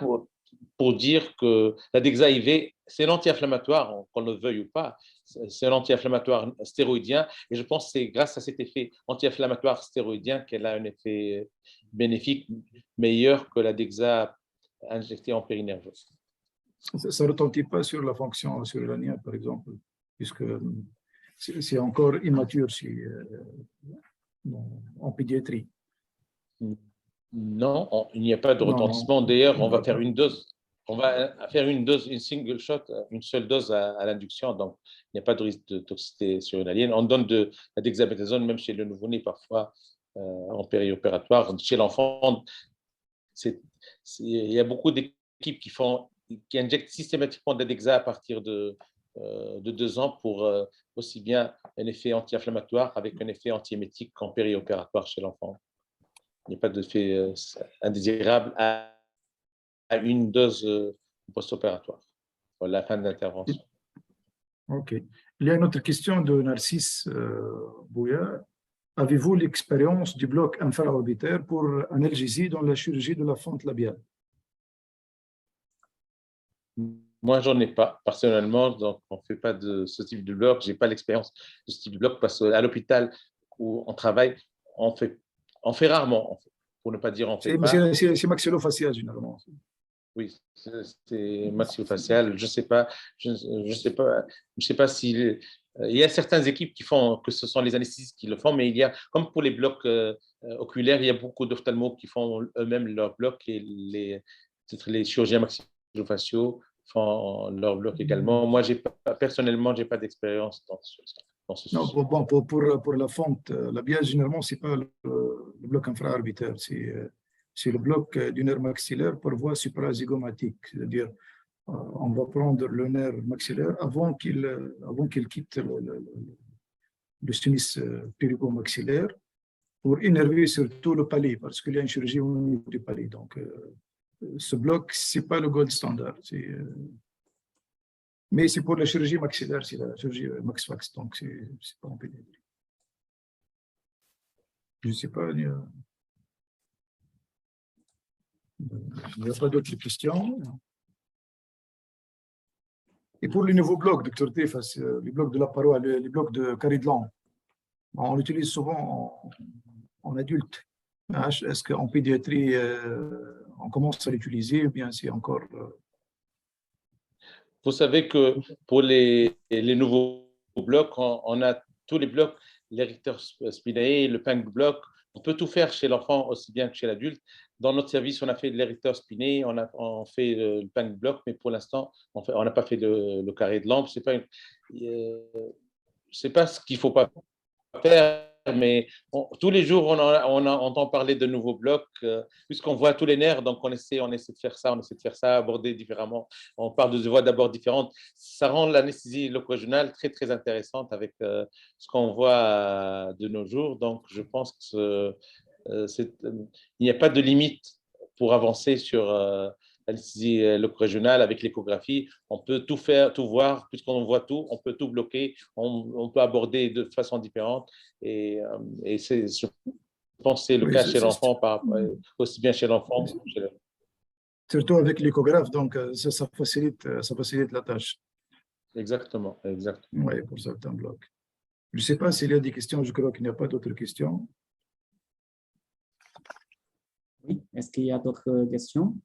pour dire que la DEXA IV, c'est l'anti-inflammatoire, qu'on le veuille ou pas, c'est un anti-inflammatoire stéroïdien, et je pense que c'est grâce à cet effet anti-inflammatoire stéroïdien qu'elle a un effet bénéfique meilleur que la DEXA injectée en périnerveux. Ça ne retentit pas sur la fonction surrénalienne, par exemple, puisque c'est encore immature en pédiatrie. Non, il n'y a pas de retentissement. D'ailleurs, on va faire une dose. On va faire une single shot, une seule dose à l'induction, donc il n'y a pas de risque de toxicité surrénalienne. On donne de la dexaméthasone même chez le nouveau-né parfois en périopératoire. Chez l'enfant, il y a beaucoup d'équipes qui injectent systématiquement de la dexa à partir de 2 ans pour aussi bien un effet anti-inflammatoire avec un effet antiémétique qu'en périopératoire chez l'enfant. Il n'y a pas d'effet indésirable à une dose post-opératoire pour la fin de l'intervention. OK. Il y a une autre question de Narcisse Bouya. Avez-vous l'expérience du bloc infraorbitaire pour analgésie dans la chirurgie de la fente labiale? Moi, j'en ai pas personnellement, donc on ne fait pas de ce type de bloc. Je n'ai pas l'expérience de ce type de bloc parce qu'à l'hôpital où on travaille, on fait rarement, pour ne pas dire on ne fait pas. C'est maxillofacial généralement. Oui, c'est maxillofacial. Je ne sais pas, je sais pas si il y a certaines équipes qui font que ce sont les anesthésistes qui le font, mais il y a comme pour les blocs oculaires, il y a beaucoup d'ophtalmos qui font eux-mêmes leurs blocs et peut-être les chirurgiens maxillofaciaux font leurs blocs également. Moi, personnellement, j'ai pas d'expérience dans ce Non, sujet. bon, pour la fente labiale, généralement, ce n'est pas le bloc infraorbitaire, c'est le bloc du nerf maxillaire par voie suprazygomatique, c'est-à-dire on va prendre le nerf maxillaire avant qu'il quitte le sinus périgo-maxillaire pour innerver surtout le palais, parce qu'il y a une chirurgie au niveau du palais. Donc, ce bloc, ce n'est pas le gold standard. Mais c'est pour la chirurgie maxillaire, c'est la chirurgie max-fax, donc c'est pas en pédiatrie. Je ne sais pas, il n'y a pas d'autres questions. Et pour les nouveaux blocs, docteur Tefas, les blocs de la paroi, les blocs de carré de langue, on l'utilise souvent en adulte. Est-ce qu'en pédiatrie, on commence à l'utiliser ou bien c'est encore… Vous savez que pour les nouveaux blocs, on a tous les blocs, l'hériteur spinae, le pink block. On peut tout faire chez l'enfant aussi bien que chez l'adulte. Dans notre service, on a fait l'hériteur spiné, on fait le pink block, mais pour l'instant, on n'a pas fait le carré de lampe. C'est pas ce qu'il faut pas faire, mais tous les jours, on entend parler de nouveaux blocs, puisqu'on voit tous les nerfs, donc on essaie de faire ça, aborder différemment. On parle de voies d'abord différentes. Ça rend l'anesthésie locale très, très intéressante avec ce qu'on voit de nos jours. Donc, je pense que il n'y a pas de limite pour avancer sur l'anesthésie locale avec l'échographie. On peut tout faire, tout voir, puisqu'on voit tout, on peut tout bloquer, on peut aborder de façon différente. Et je pense que c'est le cas chez l'enfant, aussi bien chez l'enfant que chez l'homme. Surtout avec l'échographe, donc ça facilite la tâche. Exactement. Oui, pour certains blocs. Je ne sais pas s'il y a des questions, je crois qu'il n'y a pas d'autres questions. Oui, est-ce qu'il y a d'autres questions?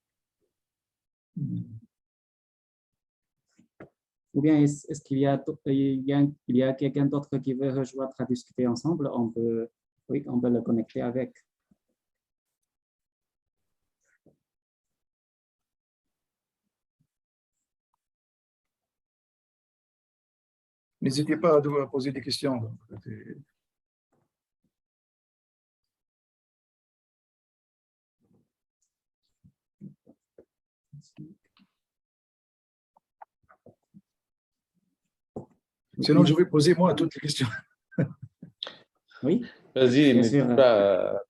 Ou bien est-ce qu'il y a quelqu'un d'autre qui veut rejoindre à discuter ensemble? On peut le connecter avec. N'hésitez pas à poser des questions. Sinon, je vais poser moi toutes les questions. Oui. Vas-y, n'hésite pas.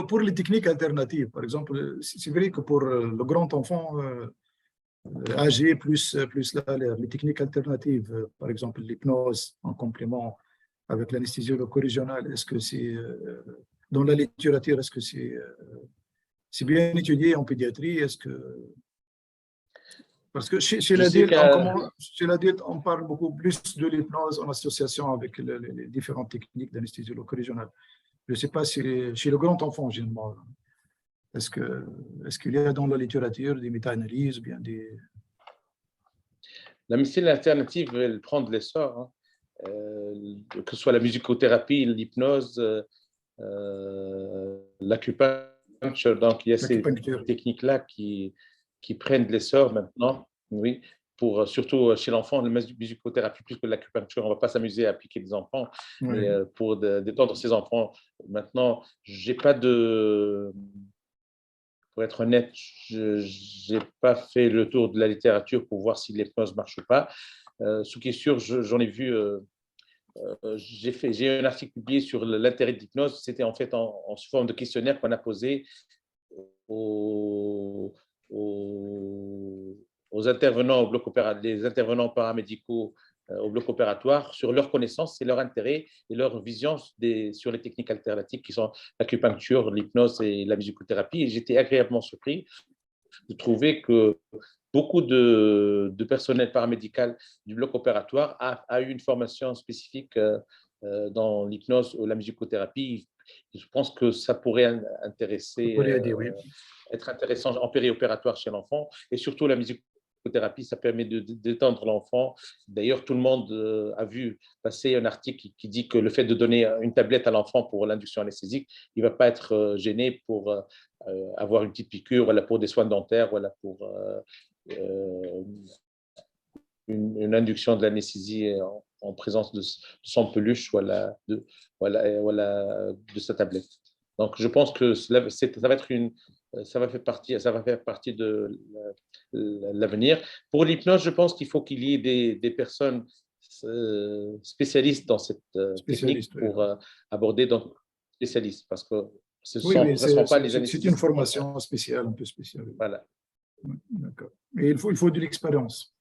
Pour les techniques alternatives, par exemple, c'est vrai que pour le grand enfant âgé plus là, les techniques alternatives, par exemple l'hypnose en complément avec l'anesthésie locale-régionale, est-ce que c'est dans la littérature, est-ce que c'est bien étudié en pédiatrie? Est-ce que parce que chez l'adulte, on parle beaucoup plus de l'hypnose en association avec les différentes techniques d'anesthésie locale-régionale. Je ne sais pas si chez le grand enfant, généralement, est-ce qu'il y a dans la littérature des méta-analyses, bien des… La médecine alternative, elle prend de l'essor, hein. Que ce soit la musicothérapie, l'hypnose, l'acupuncture. Donc, il y a ces techniques-là qui prennent de l'essor maintenant, oui, surtout chez l'enfant, la musicothérapie plus que l'acupuncture. On ne va pas s'amuser à piquer des enfants, oui. Mais pour détendre ces enfants, maintenant, j'ai pas de… Pour être honnête, je n'ai pas fait le tour de la littérature pour voir si l'hypnose marche ou pas. Ce qui est sûr, j'en ai vu… j'ai un article publié sur l'intérêt de l'hypnose. C'était en fait en forme de questionnaire qu'on a posé aux intervenants au bloc opératoire, les intervenants paramédicaux au bloc opératoire sur leur connaissance et leur intérêt et leur vision sur les techniques alternatives qui sont l'acupuncture, l'hypnose et la musicothérapie. Et j'étais agréablement surpris de trouver que beaucoup de personnel paramédical du bloc opératoire a eu une formation spécifique dans l'hypnose ou la musicothérapie. Je pense que ça pourrait intéresser, être intéressant en périopératoire chez l'enfant, et surtout la musicothérapie, ça permet de détendre l'enfant. D'ailleurs, tout le monde a vu passer un article qui dit que le fait de donner une tablette à l'enfant pour l'induction anesthésique, il ne va pas être gêné pour avoir une petite piqûre, voilà, pour des soins dentaires, voilà, pour une induction de l'anesthésie en présence de son peluche, voilà, de sa tablette. Donc, je pense que ça va faire partie de l'avenir. Pour l'hypnose, je pense qu'il faut qu'il y ait des personnes spécialistes dans cette technique pour aborder donc spécialistes, parce que ce ne sont pas les anesthésistes. C'est une formation spéciale, un peu spéciale. Voilà. D'accord. Et il faut de l'expérience.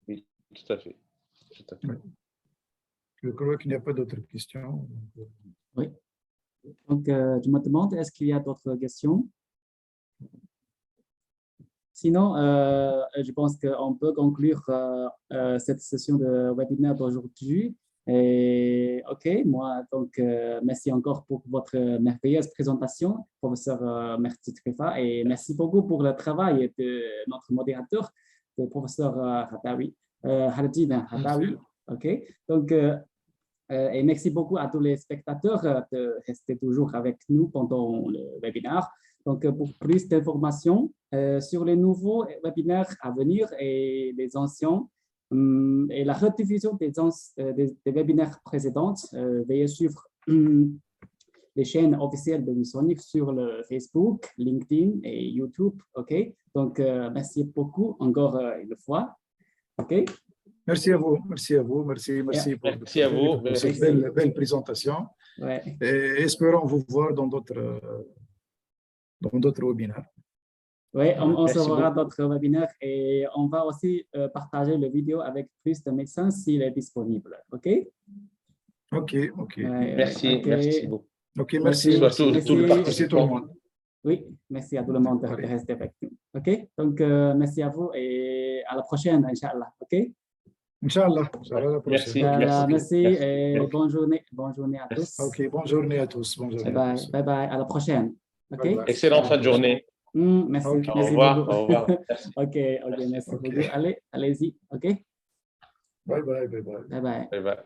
Oui, tout à fait. Oui. Je crois qu'il n'y a pas d'autres questions. Oui. Donc, je me demande, est-ce qu'il y a d'autres questions? Sinon, je pense qu'on peut conclure cette session de webinaire d'aujourd'hui. Et OK, moi, donc, merci encore pour votre merveilleuse présentation, professeur Merti Trifa, et merci beaucoup pour le travail de notre modérateur, le professeur Hardine Hadawi. OK, donc, et merci beaucoup à tous les spectateurs de rester toujours avec nous pendant le webinaire. Donc, pour plus d'informations sur les nouveaux webinaires à venir et les anciens, et la rediffusion des webinaires précédents, veuillez suivre les chaînes officielles de ViewSonic sur le Facebook, LinkedIn et YouTube. OK? Donc, merci beaucoup encore une fois. OK? Merci à vous. Merci à vous. Merci à vous pour cette belle présentation. Ouais. Et espérons vous voir dans d'autres webinaires. Oui, on se verra d'autres webinaires et on va aussi partager le vidéo avec plus de médecins s'il est disponible. OK? OK. Merci beaucoup. OK, merci. Merci tout le monde. Oui, merci à tout le monde de rester avec nous. OK? Donc, merci à vous et à la prochaine, Inch'Allah. OK? Inch'Allah, à la prochaine. Merci et bonne journée à tous. OK, bonne journée à tous. Bye bye, à la prochaine. OK? Excellente fin de journée. Merci. Okay. Merci au revoir. beaucoup. OK, merci beaucoup. Allez-y. OK? Bye bye. Bye bye.